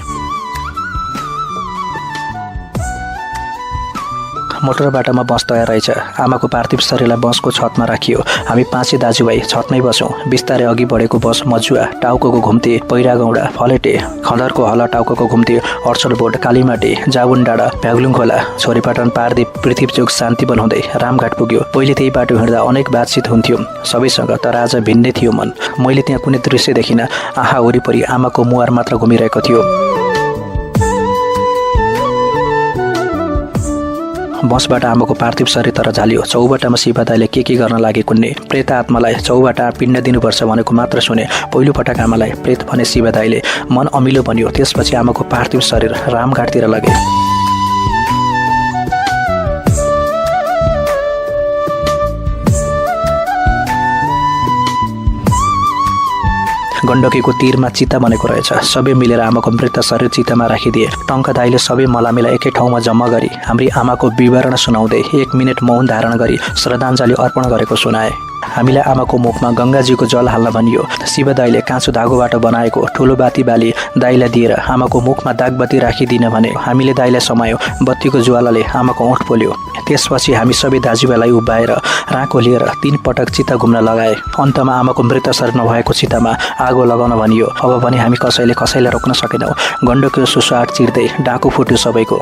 मोटर बाटोमा बस तयार रहेछ। आमाको पार्थिव शरीरलाई बसको छतमा राखियो। हामी 5 दाजुभाइ छतमै बस्यौँ। बिस्तारै अघि बढेको बस मजुवा, टाउको घुम्ते, पैरागौडा, फलेटे, खँदरको हल, टाउको घुम्ते, अर्चलबोट, कालीमाटी, जाबुन डाँडा, भ्यागुलुङ खोला, छोरीपाटन पारदी पृथ्वीचोक शान्ति बनाउँदै रामघाट पुग्यो। पहिले त्यही बाटो हिँड्दा अनेक बातचित हुन्थ्यो सबैसँग, तर आज भिन्नै थियो मन। मैले त्यहाँ कुनै दृश्य देखिनँ। आँखा वरिपरि आमाको मुहार मात्र घुमिरहेको थियो। बसबाट आमाको पार्थिव शरीर तर झालियो। चौबाटामा शिव दाईले के गर्न लागे कुन्ने। प्रेत आत्मालाई चौबाटा पिण्ड दिनुपर्छ भनेको मात्र सुने। पहिलो पटक आमालाई प्रेत भने शिव दाईले। मन अमिलो बन्यो। त्यसपछि आमाको पार्थिव शरीर रामघाटतिर लगे। गण्डकीको तीरमा चिता बनेको रहेछ। सबै मिलेर आमाको मृत शरीर चितामा राखिदिए। टङ्का दाईले सबै मलामीलाई एकै ठाउँमा जम्मा गरी हाम्री आमाको विवरण सुनाउँदै 1 मिनेट मौन धारण गरी श्रद्धाञ्जली अर्पण गरेको सुनाए। हामीलाई आमाको मुखमा गङ्गाजीको जल हाल्न भनियो। शिव दाईले काँचो धागोबाट बनाएको ठुलो बाती बाली दाईलाई दिएर आमाको मुखमा दागबत्ती राखिदिन भने हामीले दाईलाई समायो। बत्तीको ज्वालाले आमाको ओठ पोल्यो। त्यसपछि हामी सबै दाजुभाइलाई उभ्याएर राँको लिएर 3 पटक चिता घुम्न लगाए। अन्तमा आमाको मृत शरीर नभएको चितामा आगो लगाउन भनियो। अब पनि हामी कसैलाई रोक्न सकेनौँ। गण्डकीको सुसाट चिर्दै डाको फुट्यो सबैको।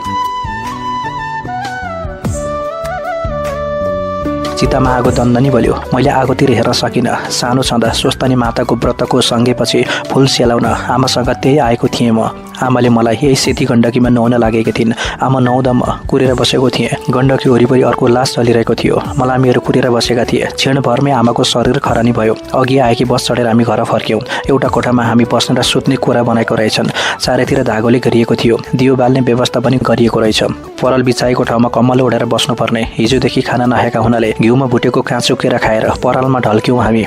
चितामा आगो दन्दनी बल्यो। मैले आगोतिर हेर्न सकिनँ। सानो छँदा स्वस्तानी माताको व्रतको सँगेपछि फुल सेलाउन आमासँग त्यही आएको थिएँ म। आमाले मलाई यही सेती गण्डकीमा नुहाउन लागेकी थिइन्। आमा नुहाउँदा म कुरेर बसेको थिएँ। गण्डकी वरिपरि अर्को लास चलिरहेको थियो। मलामीहरू कुरेर बसेका थिए। क्षणभरमै आमाको शरीर खरानी भयो। अघि आएकी बस चढेर हामी घर फर्क्यौँ। एउटा कोठामा हामी बस्ने र सुत्ने कुरा बनाएको रहेछन्। चारैतिर धागोले गरिएको थियो। दियो बाल्ने व्यवस्था पनि गरिएको रहेछ। पराल बिछाएको ठाउँमा कम्मल ओढेर बस्नुपर्ने। हिजोदेखि खाना नखाएका हुनाले घिउमा भुटेको काँचो केरा खाएर परालमा ढल्क्यौँ हामी।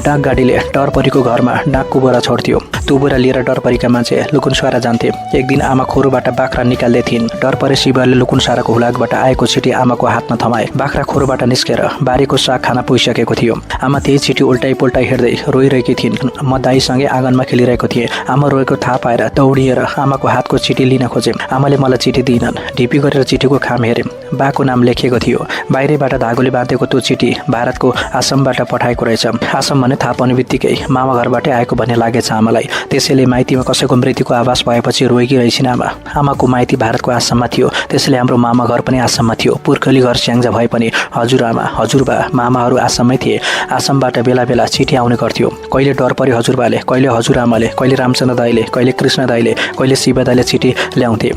डाकगाडीले डरपरीको घरमा डाकको बोरा छोड्थ्यो। त्यो बोरा लिएर डरपरीका मान्छे लुकुनसारा जान्थे। एक दिन आमा खोरोबाट बाख्रा निकाल्दै थिइन्। डरपरे शिवले लुकुनसाराको हुलाकबाट आएको चिठी आमाको हातमा थमाए। बाख्रा खोरोबाट निस्केर बारीको साग खाना पुगिसकेको थियो। आमा त्यही चिठी उल्टाइ पुल्टाइ हेर्दै रोइरहेकी थिइन्। म दाईसँगै आँगनमा खेलिरहेको थिएँ। आमा रोएको थाहा पाएर दौडिएर आमाको हातको चिठी लिन खोजेँ। आमाले मलाई चिठी दिइनन्। ढिपी गरेर चिठीको खाम हेरेँ। बाको नाम लेखिएको थियो। बाहिरबाट धागोले बाँधेको त्यो चिठी भारतको आसामबाट पठाएको रहेछ। आसाम भने थाहा पाउने बित्तिकै मामा घरबाटै आएको भन्ने लागेछ आमालाई। त्यसैले माइतीमा कसैको मृत्युको आभास भएपछि रोएकी रहेछन् आमा। आमाको माइती भारतको आसाममा थियो। त्यसैले हाम्रो मामा घर पनि आसाममा थियो। पुर्खली घर स्याङ्जा भए पनि हजुरआमा हजुरबा मामाहरू आसाममै थिए। आसामबाट बेला बेला चिठी आउने गर्थ्यो। कहिले डरपरी हजुरबाले, कहिले हजुरआमाले, कहिले रामचन्द्र दाईले, कहिले कृष्ण दाईले, कहिले शिव दाईले चिठी ल्याउँथे।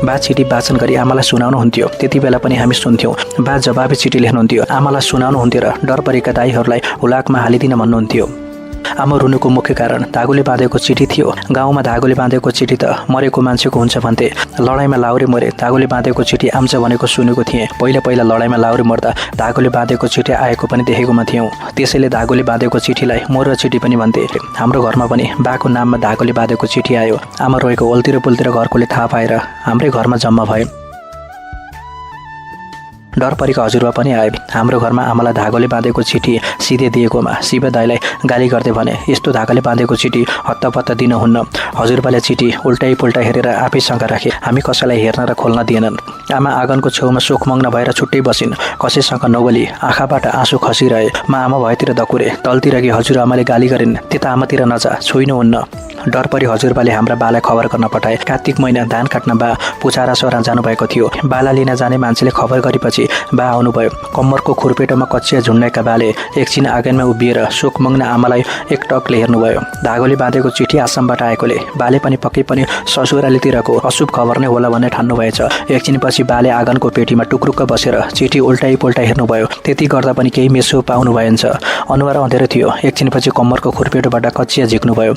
बा चिठी वाचन गरी आमालाई सुनाउनुहुन्थ्यो। त्यति बेला पनि हामी सुन्थ्यौँ। बा जवाबी चिठी लेख्नुहुन्थ्यो। आमालाई सुनाउनुहुन्थ्यो र डरपरेका दाईहरूलाई हुलाकमा हालिदिन भन्नुहुन्थ्यो। आमा रुनुको मुख्य कारण धागोले बाँधेको चिठी थियो। गाउँमा धागोले बाँधेको चिठी त मरेको मान्छेको हुन्छ भन्थे। लडाइँमा लाउरे मरे धागोले बाँधेको चिठी आम्छ भनेको सुनेको थिएँ। पहिला लडाइँमा लाउरे मर्दा धागोले बाँधेको चिठी आएको पनि देखेकोमा थियौँ। त्यसैले धागोले बाँधेको चिठीलाई मोर चिठी पनि भन्थे। हाम्रो घरमा पनि बाको नाममा धागोले बाँधेको चिठी आयो। आमा रोएको ओल्तिर पुल्तिर घरकोले थाहा पाएर हाम्रै घरमा जम्मा भए। डर परेको हजुरबा पनि आए। हाम्रो घरमा आमालाई धागोले बाँधेको चिठी सिधै दिएकोमा शिव दाईलाई गाली गर्दै भने, यस्तो धागोले बाँधेको चिठी हत्तपत्त दिनुहुन्न। हजुरबाले चिठी उल्टै पुल्टा हेरेर आफैसँग राखे। हामी कसैलाई हेर्न र खोल्न दिएनन्। आमा आँगनको छेउमा शोकमग्न भएर छुट्टै बसिन्। कसैसँग नबोली आँखाबाट आँसु खसिरहे। म आमा भएतिर दकुरे, तलतिर कि हजुरआमाले गाली गरिन्, त्यता आमातिर नजा, छोइनुहुन्न। डर परि हजुरबाले हाम्रा बालाई खबर गर्न पठाए। कार्तिक महिना धान काट्न बा पुछारा सरा जानुभएको थियो। बाला लिन जाने मान्छेले खबर गरेपछि बा आउनुभयो। कम्मरको खुर्पेटोमा कचिया झुन्डेका बाले एकछिन आँगनमा उभिएर शोकमग्न आमालाई एकटकले हेर्नुभयो। धागोले बाँधेको चिठी आसामबाट आएकोले बाले पनि पक्कै पनि ससुरालीतिरको अशुभ खबर नै होला भन्ने ठान्नुभएछ। एकछिनपछि बाले आँगनको पेटीमा टुक्रुक्क बसेर चिठी उल्टाइ पुल्टा हेर्नुभयो। त्यति गर्दा पनि केही मेसो पाउनु भएछ। अनुहार अँधेरो थियो। एकछिनपछि कम्मरको खुर्पेटोबाट कचिया झिक्नुभयो।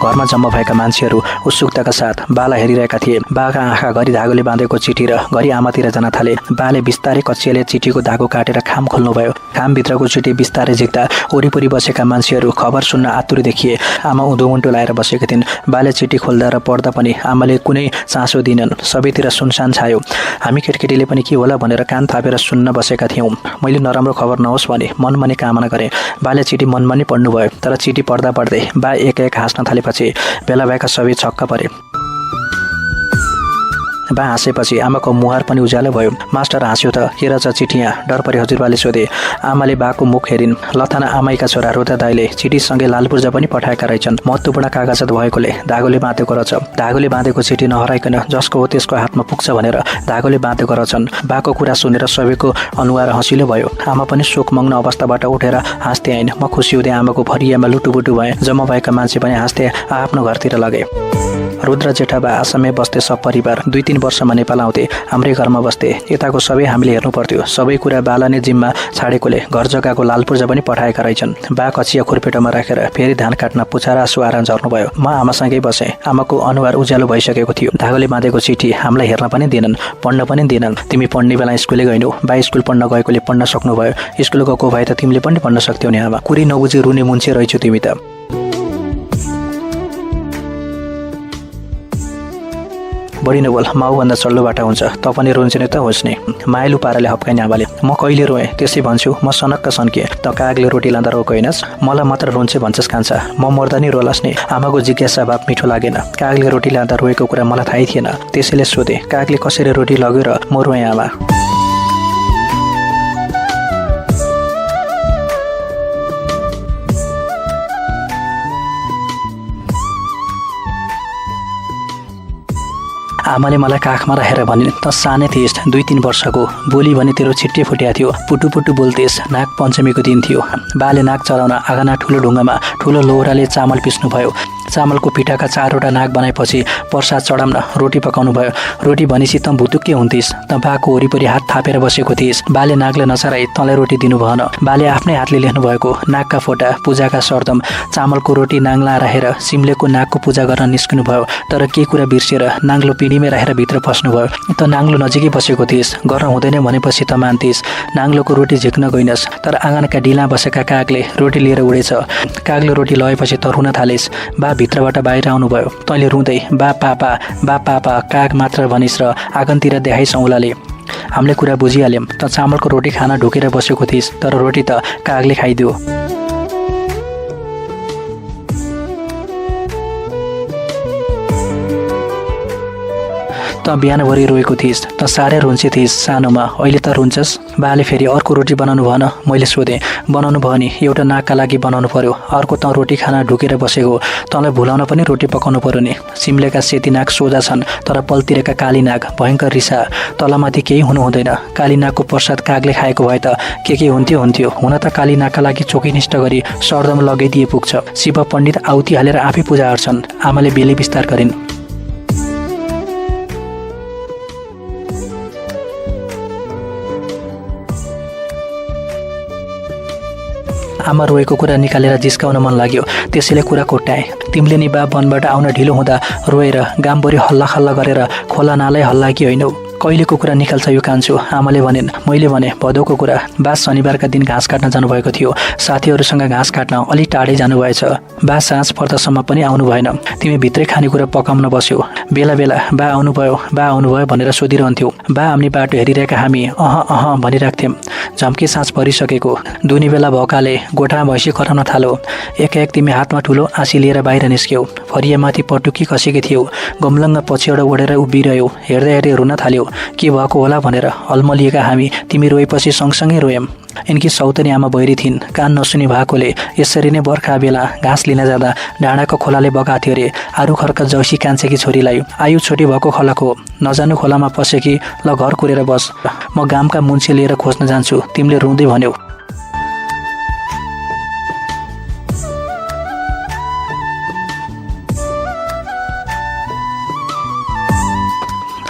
घरमा जम्मा भएका मान्छेहरू उत्सुकताका साथ बाला हेरिरहेका थिए। बाका आँखा घरि धागोले बाँधेको चिठी र घरि आमातिर जान थाले। बाले बिस्तारै कचियाले चिठीको धागो काटेर खाम खोल्नुभयो। खामभित्रको चिठी बिस्तारै झिक्दा वरिपरि बसेका मान्छेहरू खबर सुन्न आतुरी देखिए। आमा उँधो लाएर बसेकी थिइन्। बाले चिठी खोल्दा र पढ्दा पनि आमाले कुनै चासो दिनन्। सबैतिर सुनसान छायो। हामी केटकेटीले पनि के होला भनेर कान थापेर सुन्न बसेका थियौँ। मैले नराम्रो खबर नहोस् भने मनमनै कामना गरेँ। बाले चिठी मनमा नै पढ्नुभयो। तर चिठी पढ्दा पढ्दै बा एक हाँस्न थालेपछि भेला भएका सबै छक्क परे। बा हाँसेपछि आमाको मुहार पनि उज्यालो भयो। मास्टर हाँस्यो त के रहेछ चिठी यहाँ? डर परि हजुरबाले सोधे। आमाले बाको मुख हेरिन्। लथाना आमाईका छोरा रोता दाईले चिठीसँगै लालपुर्जा पनि पठाएका रहेछन्। महत्त्वपूर्ण कागजात भएकोले धागोले बाँधेको रहेछ। धागोले बाँधेको चिठी नहराइकन जसको हो त्यसको हातमा पुग्छ भनेर धागोले बाँधेको रहेछन्। बाको कुरा सुनेर सबैको अनुहार हँसिलो भयो। आमा पनि शोकमग्न अवस्थाबाट उठेर हाँस्दै आइन्। म खुसी हुँदै आमाको भरियामा लुटुबुटु भएँ। जम्मा भएका मान्छे पनि हाँस्दै आफ्नो घरतिर लगे। रुद्र जेठाबा आसाममै बस्थे। सब परिवार 2-3 वर्षमा नेपाल आउँथे। हाम्रै घरमा बस्थे। यताको सबै हामीले हेर्नु पर्थ्यो। सबै कुरा बाला नै जिम्मा छाडेकोले घर जग्गाको लालपुर्जा पनि पठाएका रहेछन्। बा कचिया खुर्पेटोमा राखेर फेरि धान काट्न पुछारा सुहारा झर्नुभयो। म आमासँगै बसेँ। आमाको अनुहार उज्यालो भइसकेको थियो। धागोले बाँधेको चिठी हामीलाई हेर्न पनि दिएनन्, पढ्न पनि दिएनन्। तिमी पढ्ने बेला स्कुलै गइनौ। बा स्कुल पढ्न गएकोले पढ्न सक्नुभयो। स्कुल गएको भए त तिमीले पनि पढ्न सक्थ्यौ नि आमा। कुरै नबुझी रुने मुन्छे रहेछौ तिमी त। बढी नबोल, माउभन्दा चल्लो बाटा हुन्छ। त पनि रुन्छ नि त होस् नि। मायालु पाराले हप्काइने आमाले। म कहिले रोएँ त्यसै भन्छु। म सनक्क सन्किएँ। त कागले रोटी लाँदा रोकोइनस्? मलाई मात्र रुन्छ भन्छस् कान्छा। म मर्दा नि रोलास् नि। आमाको जिज्ञासा भाव मिठो लागेन। कागले रोटी लाँदा रोएको कुरा मलाई थाहै थिएन। त्यसैले सोधेँ, कागले कसरी रोटी लग्यो र म रोएँ आमा? आमाले मलाई काखमा राखेर भनिन्, त सानै थिइस्, 2-3 वर्षको। बोली भने तेरो छिट्टै फुट्या थियो। पुटु बोल्थिस्। नाग पञ्चमीको दिन थियो। बाले नाग चलाउन आँगना ठुलो ढुङ्गामा ठुलो लोहराले चामल पिस्नुभयो। चामलको पिठाका 4वटा नाग बनाएपछि प्रसाद चढाउन रोटी पकाउनु भयो। रोटी भनेपछि त भुतुक्कै हुन्थिस्। त बाको वरिपरि हात थापेर बसेको थिइस्। बाले नागले नचराई तँलाई रोटी दिनु भएन। बाले आफ्नै हातले लेख्नु भएको नागका फोटा, पूजाका सरदम, चामलको रोटी नाङ्ला राखेर सिम्लेको नागको पूजा गर्न निस्किनु भयो। तर के कुरा बिर्सेर नाङ्लो पिँढीमै राखेर भित्र पस्नुभयो। त नाङ्लो नजिकै बसेको थिइस्। गर्न हुँदैन भनेपछि त मान्थिस्। नाङ्लोको रोटी झिक्न गइनस्। तर आँगनका डिला बसेका कागले रोटी लिएर उडेछ। कागले रोटी लगेपछि त रुन थालिस्। बा भित्रबाट बाहिर आउनुभयो। तैँले रुँदै बा पापा काग मात्र भनिस् र आँगनतिर देखाइस् औँलाले। हामीले कुरा बुझिहाल्यौँ। त चामलको रोटी खाना ढुकेर बसेको थिइस्। तर रोटी त कागले खाइदियो। त बिहानभरि रोएको थिइस्। त साह्रै रुन्चे थिइस् सानोमा। अहिले त रुन्छस्? बाले फेरि अर्को रोटी बनाउनु भएन? मैले सोधेँ। बनाउनु भयो नि, एउटा नागका लागि बनाउनु पर्यो। अर्को त रोटी खाना ढुकेर बसेको। तँलाई भुलाउन पनि रोटी पकाउनु पर्यो नि। सिम्लेका सेती नाग सोझा छन्, तर पलतिरेका काली नाग भयङ्कर रिसा। तलमाथि केही हुनु हुँदैन। काली नागको प्रसाद कागले खाएको भए त के हुन्थ्यो। हुन त काली नागका लागि चोखीनिष्ठ गरी सरदम लगाइदिए पुग्छ। शिव पण्डित आउती हालेर आफै पूजा गर्छन्। आमाले बेली विस्तार गरिन्। आमा रोएको कुरा निकालेर जिस्काउन मन लाग्यो। त्यसैले कुरा कोट्याएँ। तिमीले नि बा वनबाट आउन ढिलो हुँदा रोएर गामभरि हल्ला गरेर खोला नालै हल्ला कि होइनौ? कहिलेको कुरा निकाल्छ यो कान्छो, आमाले भनिन्। मैले भने भदौको कुरा। बा शनिबारका दिन घाँस काट्न जानुभएको थियो। साथीहरूसँग घाँस काट्न अलि टाढै जानुभएछ। बा साँझ पर्दासम्म पनि आउनु भएन। तिमी भित्रै खानेकुरा पकाउन बस्यो। बेला बेला बा आउनुभयो भनेर सोधिरहन्थ्यौ। बा आउने बाटो हेरिरहेका हामी अह भनिराख्थ्यौँ। झम्के साँझ परिसकेको। दुनी बेला भएकाले गोठा भैँसी कराउन थालो। एकाएक तिमी हातमा ठुलो आँसी लिएर बाहिर निस्क्यौ। फरियामाथि पटुकी कसेकी थियौ। गमलङ्ग पछिबाट ओढेर उभिरह्यौ। हेर्दै रुन थाल्यौ। के भएको होला भनेर अल्मलिएका हामी तिमी रोएपछि सँगसँगै रोयौँ। यिनकी सौतनी आमा बहिरी थिइन्। कान नसुनी भएकोले यसरी नै बर्खा बेला घाँस लिन जाँदा डाँडाको खोलाले बगाएको थियो रे। आरु खर्क जौसी कान्छेकी छोरीलाई। आयु छोटी भएको खोलाको नजानु खोलामा पसेकी ल घर कुरेर बस, म गामका मुन्सी लिएर खोज्न जान्छु, तिमीले रुँदै भन्यौ।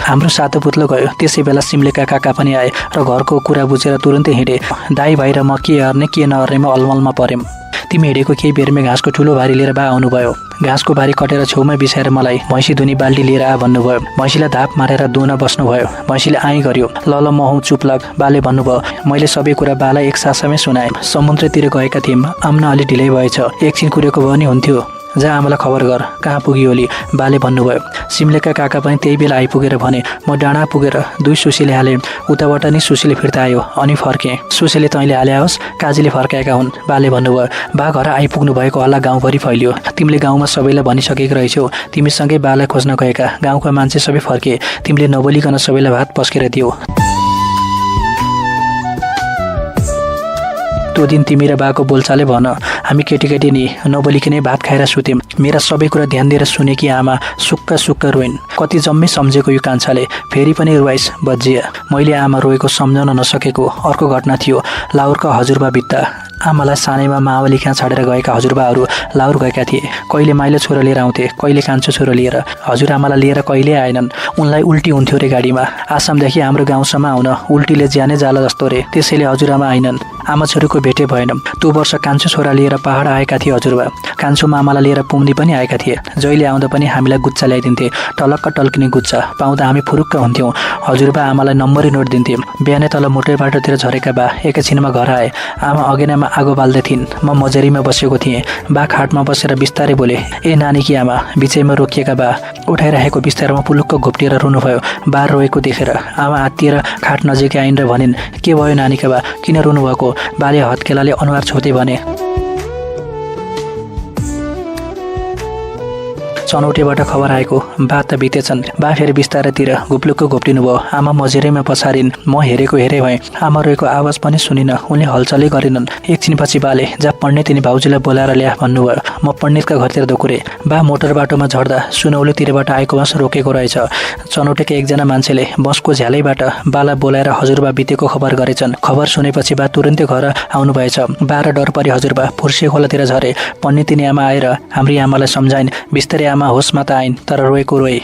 हाम्रो सातो पुत्लो गयो। त्यसै बेला सिम्लेका काका पनि आए र घरको कुरा बुझेर तुरुन्तै हिँडे। दाई भाइ र म के अर्ने के नअर्नेमा अलमलमा पऱ्यौँ। तिमी हिँडेको केही बेरमै घाँसको ठुलो भारी लिएर बा आउनुभयो। घाँसको भारी कटेर छेउमा बिसाएर मलाई भैँसी धुनी बाल्टी लिएर आ भन्नुभयो। भैँसीलाई धाप मारेर दुहुन बस्नुभयो। भैँसीले आइ गर्यो। ल म हुँ चुप लाग, बाले भन्नुभयो। मैले सबै कुरा बालाई एक सासामै सुनाएँ। समुद्रतिर गएका थियौँ। आम्न अलि ढिलै भएछ। एकछिन कुरेको भयो नि हुन्थ्यो। जा आमालाई खबर गर, कहाँ पुग्यो ओली, बाले भन्नुभयो। सिम्लेका काका पनि त्यही बेला आइपुगेर भने। म डाँडा पुगेर 2 सुसीले हालेँ। उताबाट नि सुसीले फिर्ता आयो अनि फर्केँ। सुसीले तैँले हाले होस्, काजीले फर्काएका हुन्, बाले भन्नुभयो। बा घर आइपुग्नु भएको हल्ला गाउँभरि फैलियो। तिमीले गाउँमा सबैलाई भनिसकेको रहेछौ। तिमीसँगै बालाई खोज्न गएका गाउँका मान्छे सबै फर्के। तिमीले नबोलिकन सबैलाई भात पस्केर दियो। त्यो दिन तिमी र बाको बोलचालै भन। हामी केटी नि नबोलिकनै भात खाएर सुत्यौँ। मेरा सबै कुरा ध्यान दिएर सुनेकी आमा सुक्क रोइन्। कति जम्मै सम्झेको यो कान्छाले फेरि पनि रुवाइस बजिया। मैले आमा रोएको सम्झाउन नसकेको अर्को घटना थियो। लाहुरका हजुरबा बित्ता। आमालाई सानैमा मावली कहाँ छाडेर गएका हजुरबाहरू लाहुर गएका थिए। कहिले माइलो छोरो लिएर आउँथे, कहिले कान्छो छोरो लिएर। हजुरआमालाई लिएर कहिले आएनन्। उनलाई उल्टी हुन्थ्यो रे गाडीमा। आसामदेखि हाम्रो गाउँसम्म आउन उल्टीले ज्यानै जाला जस्तो रे। त्यसैले हजुरआमा आइनन्। आमा छोरीको भेटे भएन। त्यो वर्ष कान्छो छोरा लिएर पहाड आएका थिए हजुरबा। कान्छो मामालाई लिएर पुम्दी पनि आएका थिए। जहिले आउँदा पनि हामीलाई गुच्चा ल्याइदिन्थे। टलक्क टल्किने गुच्चा पाउँदा हामी फुरुक्क हुन्थ्यौँ। हजुरबा आमालाई नम्बरी नोट दिन्थे। बिहानै तल मोटर बाटोतिर झरेका बा एकैछिनमा घर आए। आमा अगेनामा आगो बाल्दै थिइन्। म मजेरीमा बसेको थिएँ। बा खाटमा बसेर बिस्तारै बोले। ए नानीकी आमा। बिचैमा रोकिएका बा उठाइरहेको बिस्तारमा पुलुक्क घोप्टिएर रुनुभयो। बा रोएको देखेर आमा आत्तिएर खाट नजिकै आइन् र भनिन्, के भयो नानीका बा, किन रुनुभएको? बाले हत्केलाले अनुहार छोते भने। चनौटेबाट खबर आएको। बा त बितेछन्। बा फेरि बिस्तारैतिर गुप्लुक्क घोप्टिनु भयो। आमा मजेरैमा पछारिन्। म हेरे भएँ। आमा रोएको आवाज पनि सुनिन। उनले हलचलै गरेनन्। एकछिनपछि बाले जा पण्डित तिनी भाउजूलाई बोलाएर ल्या भन्नुभयो। म पण्डितका घरतिर दोकुरे। बा मोटर बाटोमा झर्दा सुनौलीतिरबाट आएको बस रोकेको रहेछ। चनौटेका एकजना मान्छेले बसको झ्यालैबाट बालाई बोलाएर हजुरबा बितेको खबर गरेछन्। खबर सुनेपछि बा तुरन्तै घर आउनुभएछ। बा र डर परि हजुरबा फुर्से खोलातिर झरे। पण्डित तिनी आमा आएर हाम्री आमालाई सम्झाइन्। बिस्तारै आमा होसमा त आइन्, तर रोएको रोए।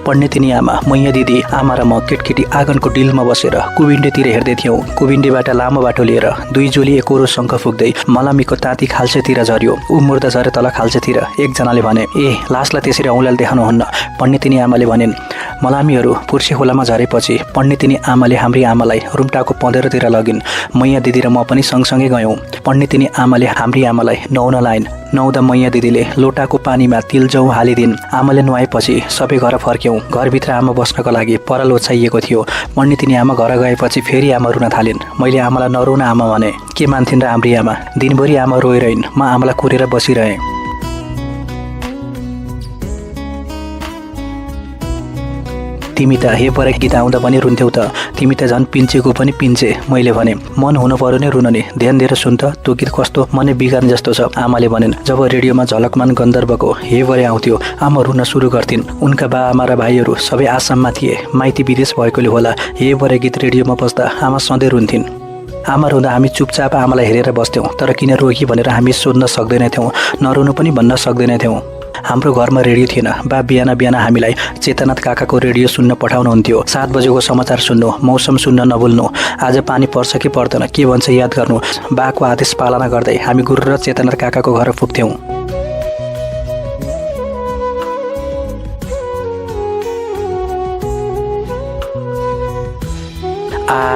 पण्डितिनी आमा, मैया दिदी, आमा र म केटकेटी आँगनको डिलमा बसेर कुविन्डेतिर हेर्दै थियौँ। कुविन्डेबाट लामो बाटो लिएर 2 जोली एकोरो शङ्ख फुक्दै मलामीको ताती खाल्चेतिर झर्यो। ऊ मुर्दा झरे तल खाल्चेतिर। एकजनाले भने, ए लासलाई त्यसरी औँलाले देखाउनुहुन्न। पण्डितिनी आमाले भनिन्। मलामीहरू फुर्से खोलामा झरेपछि पण्डितिनी आमाले हाम्री आमालाई रुम्टाको पँधेरोतिर लगिन्। मैया दिदी र म पनि सँगसँगै गयौँ। पण्डितिनी आमाले हाम्री आमालाई नुहाउन लाइन्। नुहाउँदा मैया दिदीले लोटाको पानीमा तिल जौ हालिदिन्। आमाले नुहाएपछि सबै घर फर्क्यौँ। घरभित्र आमा बस्नको लागि पराल ओछ्याइएको थियो। पण्डितिनी आमा घर गएपछि फेरि आमा रुन थालिन्। मैले आमालाई नरुन आमा भने। के मान्थिन् र हाम्री आमा? दिनभरि आमा रोइरहन्। म आमालाई कुरेर बसिरहेँ। तिमी त हे पर गीत आउँदा पनि रुन्थ्यौ त। तिमी त झन् पिन्चेको पनि पिन्चे। मैले भने, मन हुनु पर्यो नै रुन नि। ध्यान दिएर सुन त, त्यो गीत कस्तो मनै बिगार्ने जस्तो छ। आमाले भनिन्। जब रेडियोमा झलकमान गन्धर्वको हे बरे आउँथ्यो, आमा रुन सुरु गर्थिन्। उनका बा आमा र भाइहरू सबै आसाममा थिए। माइती विदेश भएकोले होला हे बरे गीत रेडियोमा बस्दा आमा सधैँ रुन्थिन्। आमा रुँदा हामी चुपचाप आमालाई हेरेर बस्थ्यौँ। तर किन रोकी भनेर हामी सोध्न सक्दैनथ्यौँ, नरुनु पनि भन्न सक्दैनथ्यौँ। हाम्रो घरमा रेडियो थिएन। बा बिहान बिहान हामीलाई चेतनाथ काकाको रेडियो सुन्न पठाउनुहुन्थ्यो। 7 बजेको समाचार सुन्नु, मौसम सुन्न नभुल्नु, आज पानी पर्छ कि पर्दैन के भन्छ याद गर्नु। बाको आदेश पालना गर्दै हामी गुरु र चेतनाथ काकाको घर पुग्थ्यौँ।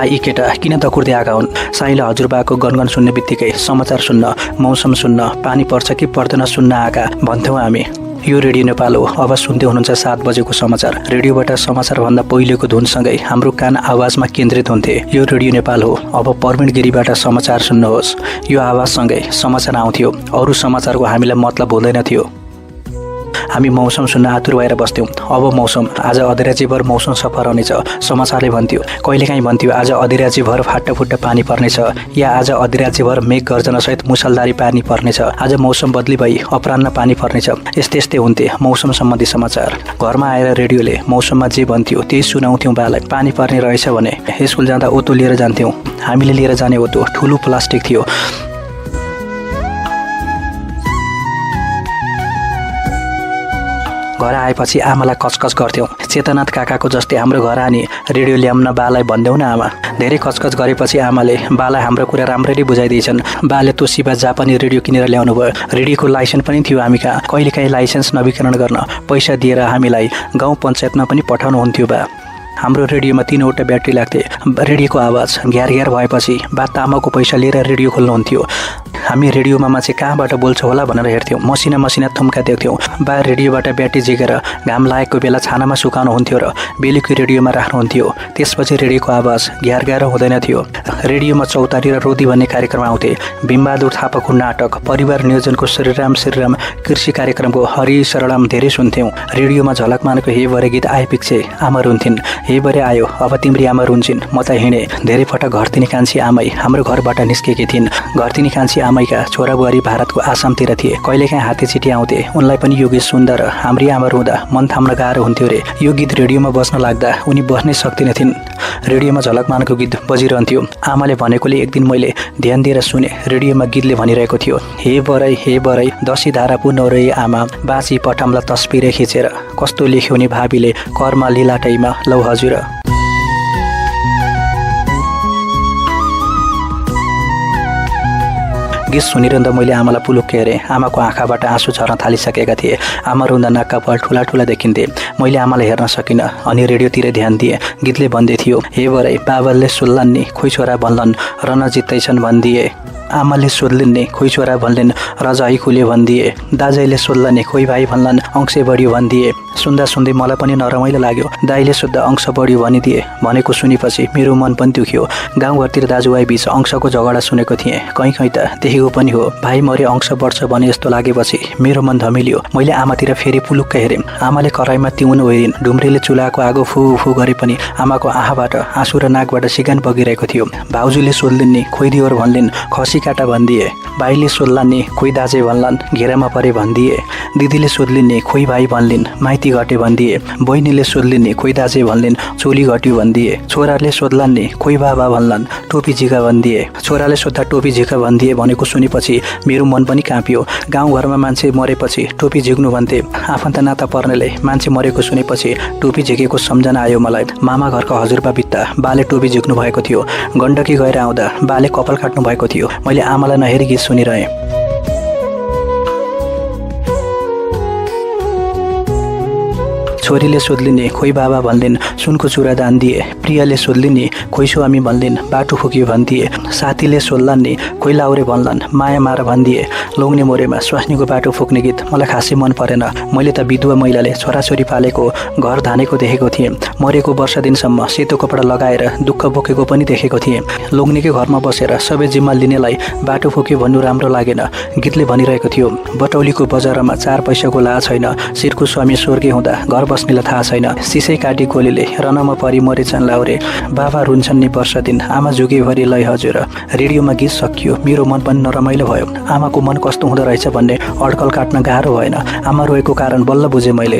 यी केटा किन दकुर्दै आएका हुन्? साईले हजुरबाको गनगन सुन्ने बित्तिकै समाचार सुन्न, मौसम सुन्न, पानी पर्छ कि पर्दैन सुन्न आएका भन्थ्यौँ हामी। यो रेडियो नेपाल हो। अब सुन्दै हुनुहुन्छ 7 बजेको समाचार। रेडियोबाट समाचारभन्दा पहिलेको धुनसँगै हाम्रो कान आवाजमा केन्द्रित हुन्थे। यो रेडियो नेपाल हो। अब प्रवीण गिरीबाट समाचार सुन्नुहोस्। यो आवाजसँगै समाचार आउँथ्यो। अरू समाचारको हामीलाई मतलब हुँदैन थियो। हामी मौसम सुन्न आतुर भएर बस्थ्यौँ। अब मौसम, आज अधिराज्यभर मौसम सफा रहनेछ समाचारले भन्थ्यो। कहिलेकाहीँ भन्थ्यो आज अधिराज्यभर फाटाफुट्टा पानी पर्नेछ, या आज अधिराज्यभर मेघ गर्जनसहित मुसलधारी पानी पर्नेछ, आज मौसम बदली भई अपराह्न पानी पर्नेछ। यस्तै यस्तै हुन्थे मौसम सम्बन्धी समाचार। घरमा आएर रेडियोले मौसममा जे भन्थ्यो त्यही सुनाउँथ्यौँ बालाई। पानी पर्ने रहेछ भने स्कुल जाँदा ओतो लिएर जान्थ्यौँ। हामीले लिएर जाने ओतो ठुलो प्लास्टिक थियो। घर आएपछि आमालाई कचकच गर्थ्यौँ। चेतनाथ काकाको जस्तै हाम्रो घर आनी रेडियो ल्याउन बालाई भन्दैनौँ न आमा। धेरै कचकच गरेपछि आमाले बालाई हाम्रो कुरा राम्ररी बुझाइदिएछन्। बाले तोसिबा जापानी रेडियो किनेर ल्याउनु भयो। रेडियोको लाइसेन्स पनि थियो हामी कहाँ। कहिलेकाहीँ लाइसेन्स नवीकरण गर्न पैसा दिएर हामीलाई गाउँ पञ्चायतमा पनि पठाउनुहुन्थ्यो बा। हाम्रो रेडियोमा 3वटा ब्याट्री लाग्थे। रेडियोको आवाज घ्यार घ्यार भएपछि बा तामाको पैसा लिएर रेडियो खोल्नुहुन्थ्यो। हामी रेडियोमा मान्छे कहाँबाट बोल्छ होला भनेर हेर्थ्यौँ। मसिना मसिना थुम्का देख्थ्यौँ। बा रेडियोबाट ब्याट्री झिकेर घाम लागेको बेला छानामा सुकाउनुहुन्थ्यो र बेलुकी रेडियोमा राख्नुहुन्थ्यो। त्यसपछि रेडियोको आवाज घ्यार घ्यार हुँदैन थियो। रेडियोमा चौतारी र रोदी भन्ने कार्यक्रम आउँथे। भीमबहादुर थापाको नाटक, परिवार नियोजनको श्रीराम श्रीराम, कृषि कार्यक्रमको हरि सरलाम धेरै सुन्थ्यौँ। रेडियोमा झलकमानको हे बरे गीत आएपछि आमा रुन्थिन्। हे बरे आयो अब तिम्री आमा रुन्छन्, म त हिँडेँ। धेरै पटक घरतिनी कान्छी आमै हाम्रो घरबाट निस्केकी थिइन्। घरतिनी कान्छी आमैका छोराबुहारी भारतको आसामतिर थिए। कहिलेकाहीँ हाते चिठी आउँथे। उनलाई पनि यो गीत सुन्दा र हाम्री आमा रुँदा मन थाम्न गाह्रो हुन्थ्यो रे। यो गीत रेडियोमा बस्न लाग्दा उनी बस्नै सक्दिनथिन्। रेडियोमा झलकमानको गीत बजिरहन्थ्यो। आमाले भनेकोले एक दिन मैले ध्यान दिएर सुने। रेडियोमा गीतले भनिरहेको थियो, हे बरै दसी धारा पुनौरै आमा, बाँची पठामला तस्बिरै खिचेर, कस्तो लेख्यो नि भाबीले कर्म लिलाटैमा लौ हजुर। गीत सुनिरहँदा मैले आमालाई पुलुक्कै हेरेँ। आमाको आँखाबाट आँसु झर्न थालिसकेका थिए। आमा रुँदा नाकका पल ठुला ठुला देखिन्थे। मैले आमालाई हेर्न सकिनँ अनि रेडियोतिर ध्यान दिएँ। गीतले भन्दै थियो, हे बरै बाबाले सोध्लान् नि खोइ छोरा भन्लान् रन जित्दैछन् भनिदिए। आमाले सोध्लिन् नि खोइ छोरा भन्लिन् रजाइ खुल्यो भनिदिए। दाजैले सोध्ला नि खोइ भाइ भन्लान् अंश बढ्यो भनिदिए। सुन्दा सुन्दै मलाई पनि नरमाइलो लाग्यो। दाइले सोद्धा अंश बढ्यो भनिदिए। भनेको सुनेपछि मेरो मन पनि दुख्यो। गाउँघरतिर दाजुभाइ बीच अंशको झगडा सुनेको थिएँ। कहीँ कहीँ त देखेको पनि हो। भाइ मरे अंश बढ्छ भने जस्तो लागेपछि मेरो मन धमिलियो। मैले आमातिर फेरि पुलुक्क हेरेँ। आमाले कराईमा तिउन ओइरिन्। ढुम्रेले चुलाको आगो फु फु गरे पनि आमाको आँखाबाट आँसु र नाकबाट सिगान बगिरहेको थियो। भाउजूले सोध्लिन् नि खोइ दियोर भन्लिन् खसी काटा भनिदिए। भाइले सोध्लान् नि खोइ दाजे भन्लान् घेरामा परे भनिदिए। दिदीले सोध्लिन् नि खोइ भाइ भन्लिन् माइती घटे भनिदिए। बहिनीले सोध्लिन् नि खोइ दाजे भन्लिन् चोली घट्यो भनिदिए। छोराले सोध्लान् नि खोइ बाबा भन्लान् टोपी झिका भनिदिए। छोराले सोद्धा टोपी झिका भनिदिए भनेको सुनेपछि मेरो मन पनि काँपियो। गाउँघरमा मान्छे मरेपछि टोपी झिक्नु भन्थे। आफन्त नाता पर्नेले मान्छे मरेको सुनेपछि टोपी झिकेको सम्झना आयो मलाई। मामा घरको हजुरबा बित्ता बाले टोपी झिक्नु भएको थियो। गण्डकी गएर आउँदा बाले कपाल काट्नु भएको थियो। मैले आमालाई नहेरी गीत सुनिरहेँ। छोरीले सोध्लिन् नि खोइ बाबा भन्लिन् सुनको चुरा दान दिए। प्रियाले सोध्लिन् नि खोइ स्वामी भन्लिन् बाटो फुक्यो भनिदिए। साथीले सोध्लान् नि खोइ लाउरे भन्लान् माया मार भनिदिए। लोग्ने मोरेमा स्वास्नीको बाटो फुक्ने गीत मलाई खासै मन परेन। मैले त विधवा महिलाले छोराछोरी पालेको घर धानेको देखेको थिएँ। मरेको वर्ष दिनसम्म सेतो कपडा लगाएर दुःख बोकेको पनि देखेको थिएँ। लोग्नेकै घरमा बसेर सबै जिम्मा लिनेलाई बाटो फुक्यो भन्नु राम्रो लागेन। गीतले भनिरहेको थियो, बटौलीको बजारमा 4 पैसाको ला छैन। शिरको स्वामी स्वर्गे हुँदा घर बस्नेलाई थाहा छैन। सिसै काटी गोलीले रनमा परि मरेछन् लाउरे। बाबा रुन्छन् नि वर्ष दिन आमा जुगेभरि लै हजुर। रेडियोमा गीत सकियो। मेरो मन पनि नरमाइलो भयो। आमाको मन कस्तो हुँदो रहेछ भन्ने अड्कल काट्न गाह्रो भएन। आमा रोएको कारण बल्ल बुझेँ मैले।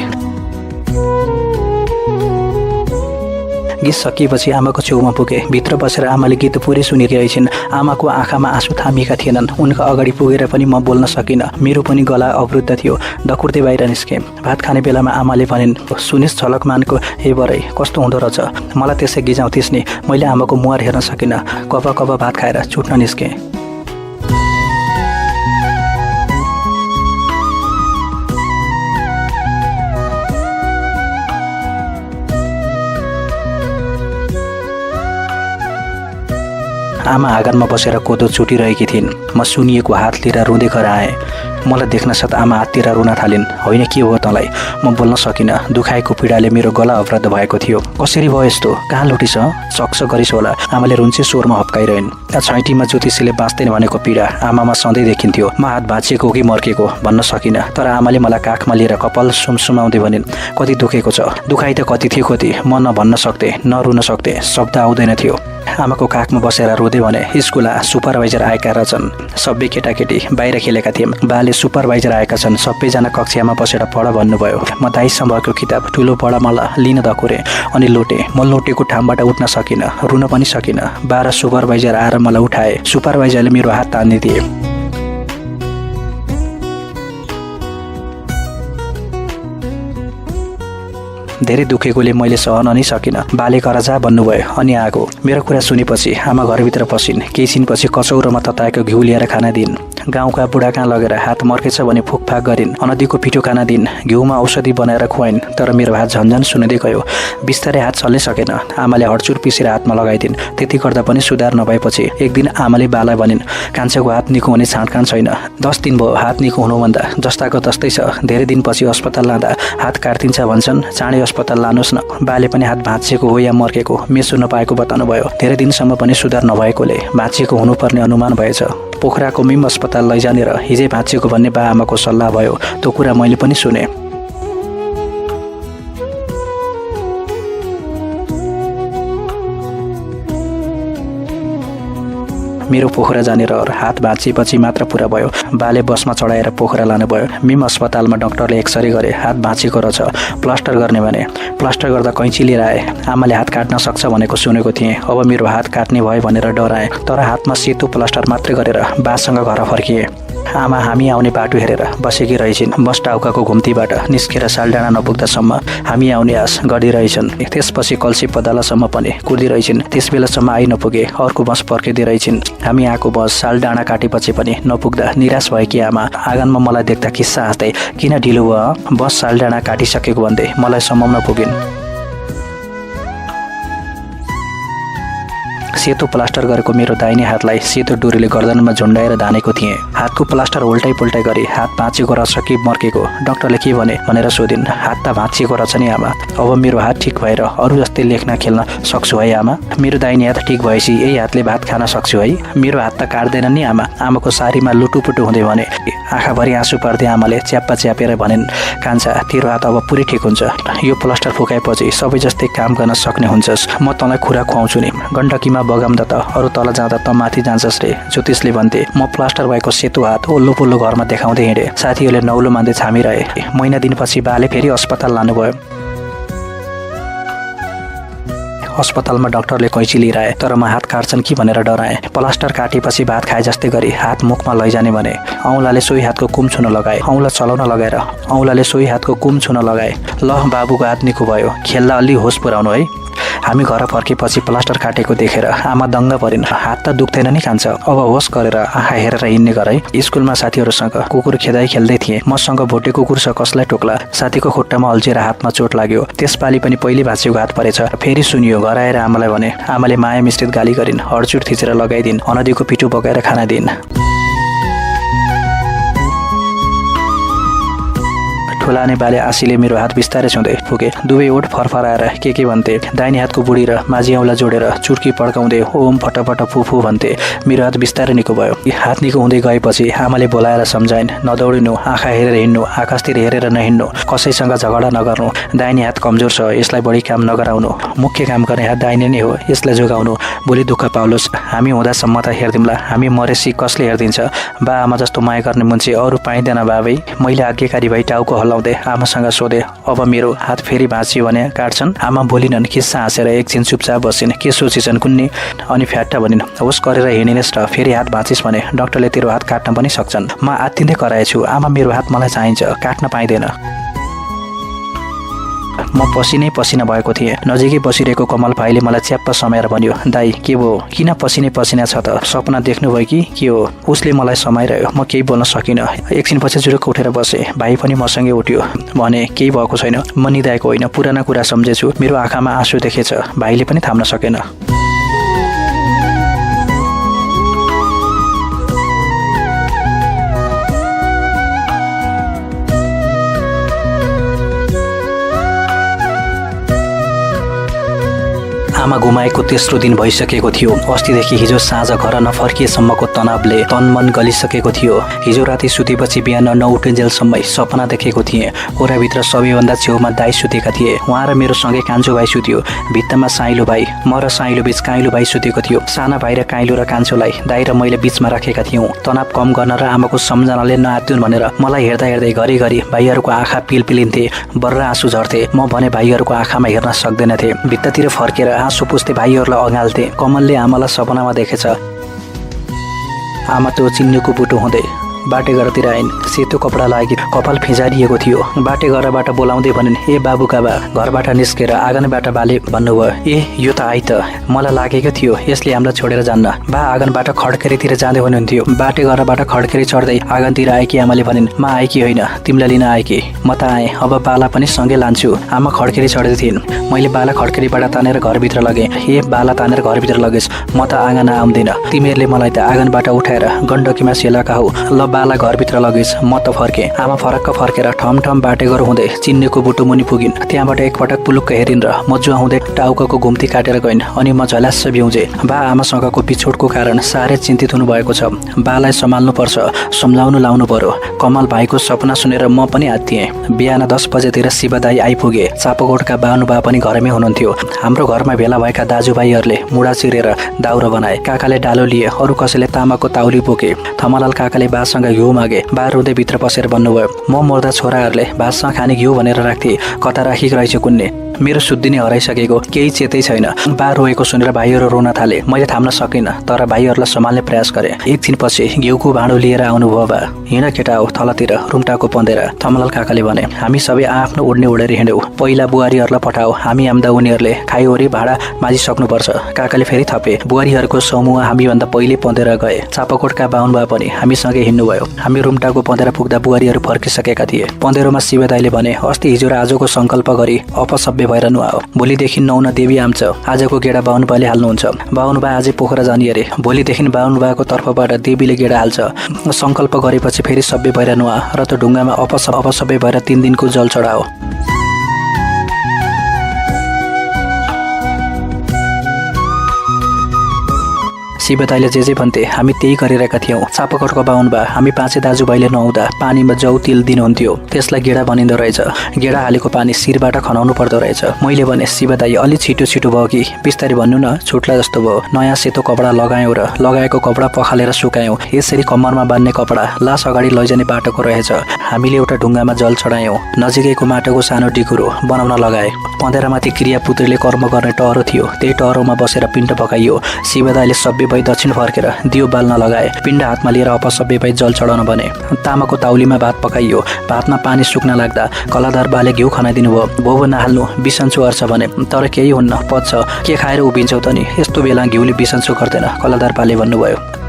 गीत सकिएपछि आमाको छेउमा पुगे। भित्र बसेर आमाले गीत पुरै सुनिरहेछिन्। आमाको आँखामा आँसु थामिएका थिएनन्। उनका अगाडि पुगेर पनि म बोल्न सकिनँ। मेरो पनि गला अवरुद्ध थियो। दकुर्दै बाहिर निस्केँ। भात खाने बेलामा आमाले भनिन्, सुनिस् झलकमानको हे बरै कस्तो हुँदो रहेछ। मलाई त्यसै गिजाउँथिस् नि। मैले आमाको मुहार हेर्न सकिनँ। कप भात खाएर छुट्न निस्केँ। आमा आँगनमा बसेर कोदो चुटिरहेकी थिइन्। म सुनिएको हात लिएर रुँदै घर आएँ। मलाई देख्न साथ आमा हाततिर रुन थालिन्। होइन के हो तँलाई? म बोल्न सकिनँ। दुखाएको पीडाले मेरो गला अवरुद्ध भएको थियो। कसरी भयो यस्तो? कहाँ लुटिस? सक्स गरिस् होला। आमाले रुन्चे स्वरमा हप्काइरहन्। छैटीमा ज्योतिषीले बाँच्दैन भनेको पीडा आमामा सधैँ देखिन्थ्यो। म हात भाँचिएको कि मर्केको भन्न सकिनँ। तर आमाले मलाई काखमा लिएर कपाल सुमसुमाउँदै भनिन्, कति दुखेको छ? दुखाइ त कति थियो कति? म न भन्न सक्थे न रुन सक्थे। शब्द आउँदैन थियो। आमाको काखमा बसेर रुँदै भने, स्कुल सुपरभाइजर आएका रहेछन्। सबै केटाकेटी बाहिर खेलेका थियौँ। बाले सुपरभाइजर आएका छन्। सबैजना कक्षामा बसेर पढ भन्नुभयो। म दाइसँगको किताब ठुलो पढ मलाई लिन दकुरेँ अनि लोटेँ। म लोटेको ठाउँबाट उठ्न सकिनँ। रुन पनि सकिनँ। 12 सुपरभाइजर आएर मलाई उठाए। सुपरभाइजरले मेरो हात तानिदिए। धेरै दुखेकोले मैले सहन नै सकिनँ। बाले घर जा भन्नुभयो अनि आगो। मेरो कुरा सुनेपछि आमा घरभित्र पसिन्। केही छिनपछि कचौरोमा तताएको घिउ लिएर खाना दिन्। गाउँका बुढा कहाँ लगेर हात मर्केछ भने फुकफाक गरिन्। अनदीको पिठो खाना दिन्। घिउमा औषधि बनाएर खुवाइन्। तर मेरो हात झन्झन सुन्दै गयो। बिस्तारै हात चल्नै सकेन। आमाले हडचुर पिसेर हातमा लगाइदिन्। त्यति गर्दा पनि सुधार नभएपछि एक दिन आमाले बालाई भनिन्, कान्छाको हात निको हुने छाँटकान छैन। 10 दिन भयो हात निको हुनुभन्दा। जस्ताको तस्तै छ। धेरै दिनपछि अस्पताल लाँदा हात काटिन्छ भन्छन्। चाँडै अस्पताल लानुहोस् न। बाले पनि हात भाँचिएको हो या मर्केको मेसो नपाएको बताउनुभयो। धेरै दिनसम्म पनि सुधार नभएकोले भाँचिएको हुनुपर्ने अनुमान भएछ। पोखराको मिम अस्पताल लैजाने र हिजै भाँचिएको भन्ने बा आमाको सल्लाह भयो। त्यो कुरा मैले पनि सुने। मेरो पोखरा जाने रहर हात भाँचिएपछि मात्र पुरा भयो। बाले बसमा चढाएर पोखरा लानुभयो। मिम अस्पतालमा डाक्टरले एक्सरे गरे। हात भाँचिएको रहेछ। प्लास्टर गर्ने भने। प्लास्टर गर्दा कैँची लिएर आए। आमाले हात काट्न सक्छ भनेको सुनेको थिएँ। अब मेरो हात काट्ने भयो भनेर डराएँ। तर हातमा सेतो प्लास्टर मात्रै गरेर बासँग घर फर्किएँ। आमा हामी आउने बाटो हेरेर बसेकी रहेछिन्। बस टाउकाको घुम्तीबाट निस्केर सालडाँडा नपुग्दासम्म हामी आउने आश गरिरहेछन्। त्यसपछि कल्सी पदालासम्म पनि कुदिरहेछिन्। त्यस बेलासम्म आई नपुगे अर्को बस पर्खिँदै रहेछिन्। हामी आएको बस सालडाँडा काटेपछि पनि नपुग्दा निराश भएकी आमा आँगनमा मलाई देख्दा किस्सा हाँस्दै, किन ढिलो भयो? बस सालडाँडा काटिसकेको भन्दै मलाई समाउन पुगिन्। सेतो प्लास्टर गरेको मेरो दाहिने हातलाई सेतो डोरीले गर्दनमा झुन्डाएर धानेको थिएँ। हातको प्लास्टर उल्टाइ पुल्टाइ गरी हात भाँचिएको रहेछ कि मर्केको डाक्टरले के भने भनेर सोधिन्। हात त भाँचिएको रहेछ नि आमा। अब मेरो हात ठिक भएर अरू जस्तै लेख्न खेल्न सक्छु है आमा? मेरो दाहिने हात ठिक भएपछि यही हातले भात खान सक्छु है? मेरो हात त काट्दैन नि आमा। आमाको सारीमा लुटुपुटु हुँदै भने। आँखाभरि आँसु पर्दै आमाले च्याप्पा च्यापेर भनिन्, कान्छा तेरो हात अब पुरै ठिक हुन्छ। यो प्लास्टर फुकाएपछि सबै जस्तै काम गर्न सक्ने हुन्छस्। म तँलाई खुरा खुवाउँछु नि। गण्डकीमा बगाउँदा त अरू तल जाँदा त माथि जान्छस् रे ज्योतिषले भन्थे। म प्लास्टर भएको सेतो हात ओल्लो पोल्लो घरमा देखाउँदै हिँडेँ। साथीहरूले नौलो मान्दै छामिरहे। महिना दिनपछि बाले फेरि अस्पताल लानुभयो। अस्पतालमा डाक्टरले कैँची लिएर आए। तर म हात काट्छन् कि भनेर डराएँ। प्लास्टर काटेपछि भात खाए जस्तै गरी हात मुखमा लैजाने भने। औँलाले सोही हातको कुम छुन लगाए। औँला चलाउन लगाएर औँलाले सोही हातको कुम छुन लगाए। ल बाबुको हात निको भयो। खेल्दा अलि होस पुर्याउनु है। हामी घर फर्केपछि प्लास्टर काटेको देखेर आमा दङ्ग परिन्। हात त दुख्दैन नि कान्छ। अब होस गरेर आँखा हेरेर हिँड्ने गर है। स्कुलमा साथीहरूसँग कुकुर खेल्दै थिएँ। मसँग भोटे कुकुर छ कसलाई टोक्ला। साथीको खुट्टामा अल्झिएर हातमा चोट लाग्यो। त्यसपालि पनि पहिले भाँचिएको हात परेछ। फेरि सुनियो। घर आएर आमालाई भने। आमाले माया मिश्रित गाली गरिन्। हडचुट थिचेर लगाइदिन्। अनदीको पिठो पकाएर खाना दिन्। ठुलाने बाले आशीले मेरो हात बिस्तारै छुँदै पुगे। दुवै ओठ फरफराएर के भन्थे। दाहिने हातको बुढी र माझी औँला जोडेर चुर्की पड्काउँदै ओम फटफट फुफु भन्थे। मेरो हात बिस्तारै निको भयो। हात निको हुँदै गएपछि आमाले बोलाएर सम्झाइन्, नदौडिनु, आँखा हेरेर हिँड्नु, आकाशतिर हेरेर नहिँड्नु, कसैसँग झगडा नगर्नु। दाहिने हात कमजोर छ, यसलाई बढी काम नगराउनु। मुख्य काम गर्ने हात दाहिने नै हो, यसलाई जोगाउनु। भोलि दुःख पाउलोस्। हामी हुँदासम्म त हेरिदिउँला। हामी मरेसी कसले हेरिदिन्छ? बा आमा जस्तो माया गर्ने मान्छे अरू पाइँदैन बाबै। मैले आज्ञाकारी भई टाउको हल्लाउँदै बोलाउँदै आमासँग सोधे, अब मेरो हात फेरि भाँचियो भने काट्छन्? आमा बोलिनन्, खिस्सा हाँसेर एकछिन चुपचाप बसिन्। के सोचिन्छन् कुन्नी? अनि फ्याट्टा भनिन्, होस् गरेर हिँडिनेस् र फेरि हात भाँचिस् भने डाक्टरले तेरो हात काट्न पनि सक्छन्। म आत्तिँदै कराएछु, आमा मेरो हात मलाई चाहिन्छ, काट्न पाइँदैन। म पसिनै पसिना भएको थिएँ। नजिकै बसिरहेको कमल भाइले मलाई च्याप्प समाएर भन्यो, दाई के भयो, किन पसिनै पसिना छ त? सपना देख्नुभयो कि के हो? उसले मलाई समाइरह्यो। म केही बोल्न सकिनँ। एकछिनपछि जुरुक्क उठेर बसेँ। भाइ पनि मसँगै उठ्यो। भने केही भएको छैन, म निदाएको होइन, पुराना कुरा सम्झेछु। मेरो आँखामा आँसु देखेछ। भाइले पनि थाम्न सकेन। आमा गुमाएको तेस्रो दिन भइसकेको थियो। अस्तिदेखि हिजो साँझ घर नफर्किएसम्मको तनावले तनमन गलिसकेको थियो। हिजो राति सुतेपछि बिहान नउठुन्जेलसम्मै सपना देखेको थिएँ। ओराभित्र सबैभन्दा छेउमा दाई सुतेका थिए। उहाँ र मेरो सँगै कान्छो भाइ सुत्यो। भित्तामा साइलो भाइ, म र साइलो बीच काइलो भाइ सुतेको थियो। साना भाइ र काइलो र कान्छोलाई दाई र मैले बीचमा राखेका थियौँ। तनाव कम गर्न र आमाको सम्झनाले नआत्तिउन् भनेर मलाई हेर्दा हेर्दै घरिघरि भाइहरूको आँखा पिलपिलिन्थे, बर्र आँसु झर्थे। म भने भाइहरूको आँखामा हेर्न सक्दैनथे। भित्तातिर फर्केर आँसु पुस्दै भाइहरूलाई अँगाल्थे। कमलले आमालाई सपनामा देखेछ। आमा त्यो चिन्नुको बुटो हुँदै बाटेघरतिर आइन्। सेतो कपडा लागि कपाल फिजारिएको थियो। बाटेघरबाट बोलाउँदै भनिन्, ए बाबुकाबा। घरबाट निस्केर आँगनबाट बाले भन्नुभयो, ए यो त आइ त, मलाई लागेको थियो यसले हामीलाई छोडेर जान्न। बा आँगनबाट खड्केरीतिर जाँदै हुनुहुन्थ्यो। बाटेघरबाट खड्केरी चढ्दै आँगनतिर आएकी आमाले भनिन्, म आएकी होइन, तिमीलाई लिन आएकी। म त आएँ, अब बाला पनि सँगै लान्छु। आमा खड्केरी चढ्दै थिइन्। मैले बाला खड्केरीबाट तानेर घरभित्र लगेँ। ए बाला तानेर घरभित्र लगेस्, म त आँगन आउँदिन। तिमीहरूले मलाई त आँगनबाट उठाएर गण्डकीमा सेलाका हौ। ल बाला घरभित्र लगेस्, म त फर्केँ। आमा फरक्क फर्केर ठमठम बाटेघर हुँदै चिन्नेको बुटो मुनि पुगिन्। त्यहाँबाट एकपटक पुलुक्क हेरिन् र म जुवाउँदै टाउकाको घुम्ती काटेर गइन्। अनि म झल्यास्स बिउजे। बा आमासँगको बिछोडको कारण साह्रै चिन्तित हुनुभएको छ। बालाई सम्हाल्नुपर्छ, सम्झाउनु लाउनु पर्यो। कमल भाइको सपना सुनेर म पनि आत्तिएँ। बिहान 10 बजेतिर शिवदाई आइपुगे। चापाकोटका बानुबा पनि घरमै हुनुहुन्थ्यो। हाम्रो घरमा भेला भएका दाजुभाइहरूले मुढा चिरेर दाउरा बनाए। काकाले डालो लिए, अरू कसैले तामाको ताउली बोके। थमलाल काकाले बासँग घिउ मागे। बा रुँदै भित्र पसेर भन्नुभयो, म मर्दा छोराहरूले भातसँग खाने घिउ भनेर राख्थे, कता राखिक रहेछ कुन्ने। मेरो सुत्दिने हराइसकेको, केही चेतै छैन। बा रोएको सुनेर भाइहरू रोन थाले। मैले थाम्न सकिनँ, तर भाइहरूलाई सम्हाल्ने प्रयास गरेँ। एकछिनपछि घिउको भाँडो लिएर आउनुभयो बा। हिँड केटा हो थलतिर, रुम्टाको पँधेर। थमलाल काकाले भने, हामी सबै आफ्नो ओढ्ने ओढेर हिँड्यौँ। पहिला बुहारीहरूलाई पठाऊ, हामी आम्दा उनीहरूले खाइवरी भाँडा माझिसक्नुपर्छ। काकाले फेरि थपे। बुहारीहरूको समूह हामीभन्दा पहिले पँधेर गए। चापाकोटका बाहुनबा पनि हामीसँगै हिँड्नुभयो। हामी रुम्टाको पँधेर पुग्दा बुहारीहरू फर्किसकेका थिए। पँधेरोमा शिवदाईले भने, अस्ति हिजो र आजको सङ्कल्प गरी अपसभ्य भएर नुहाओ। भोलिदेखि नुहाउन देवी आम्छ। आजको गेडा बाहुनबाले हाल्नुहुन्छ। बाहुनबा आजै पोखरा जाने अरे। भोलिदेखि बाहुनबाको तर्फबाट देवीले गेडा हाल्छ। सङ्कल्प गरेपछि फेरि सभ्य भएर नुहा र त्यो ढुङ्गामा अपसभ्य भएर 3 दिनको जल चढाओ। शिवदाईले जे भन्थे हामी त्यही गरिरहेका थियौँ। चापाकोटको बाहुनबा हामी 5 दाजुभाइले नुहाउँदा पानीमा जौ तिल दिनुहुन्थ्यो। त्यसलाई गेडा बनिँदो रहेछ। गेडा हालेको पानी शिरबाट खनाउनु पर्दो रहेछ। मैले भने, शिवदाई अलि छिटो भयो कि बिस्तारै भन्नु न, छुट्ला जस्तो भयो। नयाँ सेतो कपडा लगायौँ र लगाएको कपडा पखालेर सुकायौँ। यसरी कम्मरमा बाँध्ने कपडा लास अगाडि लैजाने बाटोको रहेछ। हामीले एउटा ढुङ्गामा जल चढायौँ। नजिकैको माटोको सानो डिकुरो बनाउन लगाए। पँधेरामाथि क्रियापुत्रीले कर्म गर्ने टहरो थियो। त्यही टहरोमा बसेर पिण्ड पकाइयो। शिवदाईले सभ्य भई दक्षिण फर्केर दियो बाल्न लगाए। पिण्ड हातमा लिएर अपसभ्य भई जल चढाउन भने। तामाको ताउलीमा भात पकाइयो। भातमा पानी सुक्न लाग्दा कलादार बाले घिउ खनाइदिनु भयो। भोभो नहाल्नु, बिसन्चो अर्छ भने। तर केही हुन्न, पच्छ। के खाएर उभिन्छौ त नि, यस्तो बेला घिउले बिसन्चो गर्दैन, कलादार बाले भन्नुभयो।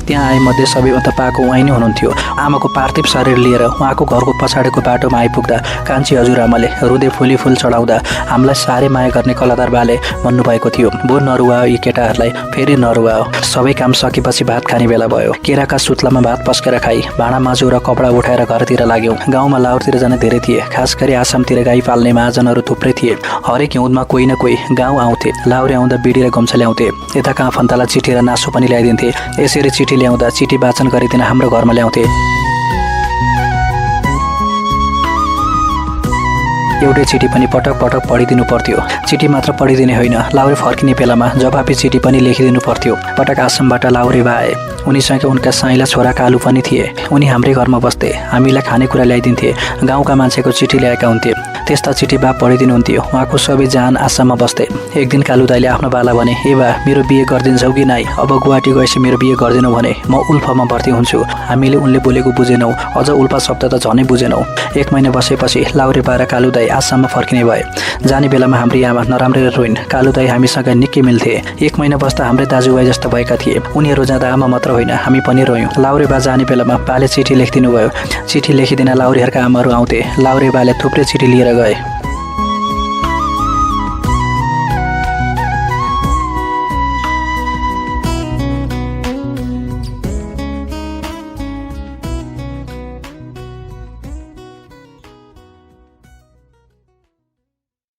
त्यहाँ आएमध्ये सबैभन्दा पाएको उहाँ नै हुनुहुन्थ्यो। आमाको पार्थिव शरीर लिएर उहाँको घरको पछाडिको बाटोमा आइपुग्दा कान्छी हजुरआमाले रुँदै फुली फुल चढाउँदा हामीलाई साह्रै माया गर्ने कलादार बाले भन्नुभएको थियो, बो नरुवाओ यी केटाहरूलाई, फेरि नरुवाओ। सबै काम सकेपछि भात खाने बेला भयो। केराका सुत्लामा भात पस्केर खाई भाँडा माझ्यौँ र कपडा उठाएर घरतिर लाग्यौँ। गाउँमा लाउरतिर जाने धेरै थिए। खास गरी आसामतिर गाई पाल्ने महाजनहरू थुप्रै थिए। हरेक हिउँदमा कोही न कोही गाउँ आउँथे। लाउरे आउँदा बिडी र गम्छा ल्याउँथे। यता कहाँ फन्तालाई चिठी र नासो पनि ल्याइदिन्थे। यसरी चिठी ल्याउँदा चिठी वाचन गरिदिन हाम्रो घरमा ल्याउँथे। एउटै चिठी पनि पटक पटक पढिदिनु पर्थ्यो। चिठी मात्र पढिदिने होइन, लाउरे फर्किने बेलामा जवाफी चिठी पनि लेखिदिनु पर्थ्यो। पटक आश्रमबाट लाउरे बा आए। उनीसँग उनका साइला छोरा कालु पनि थिए। उनी हाम्रै घरमा बस्थे, हामीलाई खानेकुरा ल्याइदिन्थे। गाउँका मान्छेको चिठी ल्याएका हुन्थे, त्यस्ता चिठी बा पढिदिनुहुन्थ्यो। उहाँको सबै जान आसाममा बस्थे। एक दिन कालु दाइले आफ्नो बाला भने, ए बा, मेरो बिहे गरिदिन्छौ कि नाइ? अब गुवाहाटी गएपछि मेरो बिहे गरिदिनौ भने म उल्फामा भर्ती हुन्छु। हामीले उनले बोलेको बुझेनौ, अझ उल्फा शब्द त झनै बुझेनौ। 1 महिना बसेपछि लाउरे बा र कालु दाइ आसाममा फर्किने भए। जाने बेलामा हाम्री आमा नराम्रै रोइन्। कालु दाइ हामीसँग निकै मिल्थे। 1 महिना बस्दा हाम्रै दाजुभाइ जस्ता भएका थिए। उनीहरू जाँदा आमा मात्र होइन, हामी पनि रोयौँ। लाउरे बा जाने बेलामा बाले चिठी लेखिदिनु भयो। चिठी लेखिदिन लाउरेहरूका आमाहरू आउँथे। लाउरे बाले थुप्रै चिठी लिएर गए।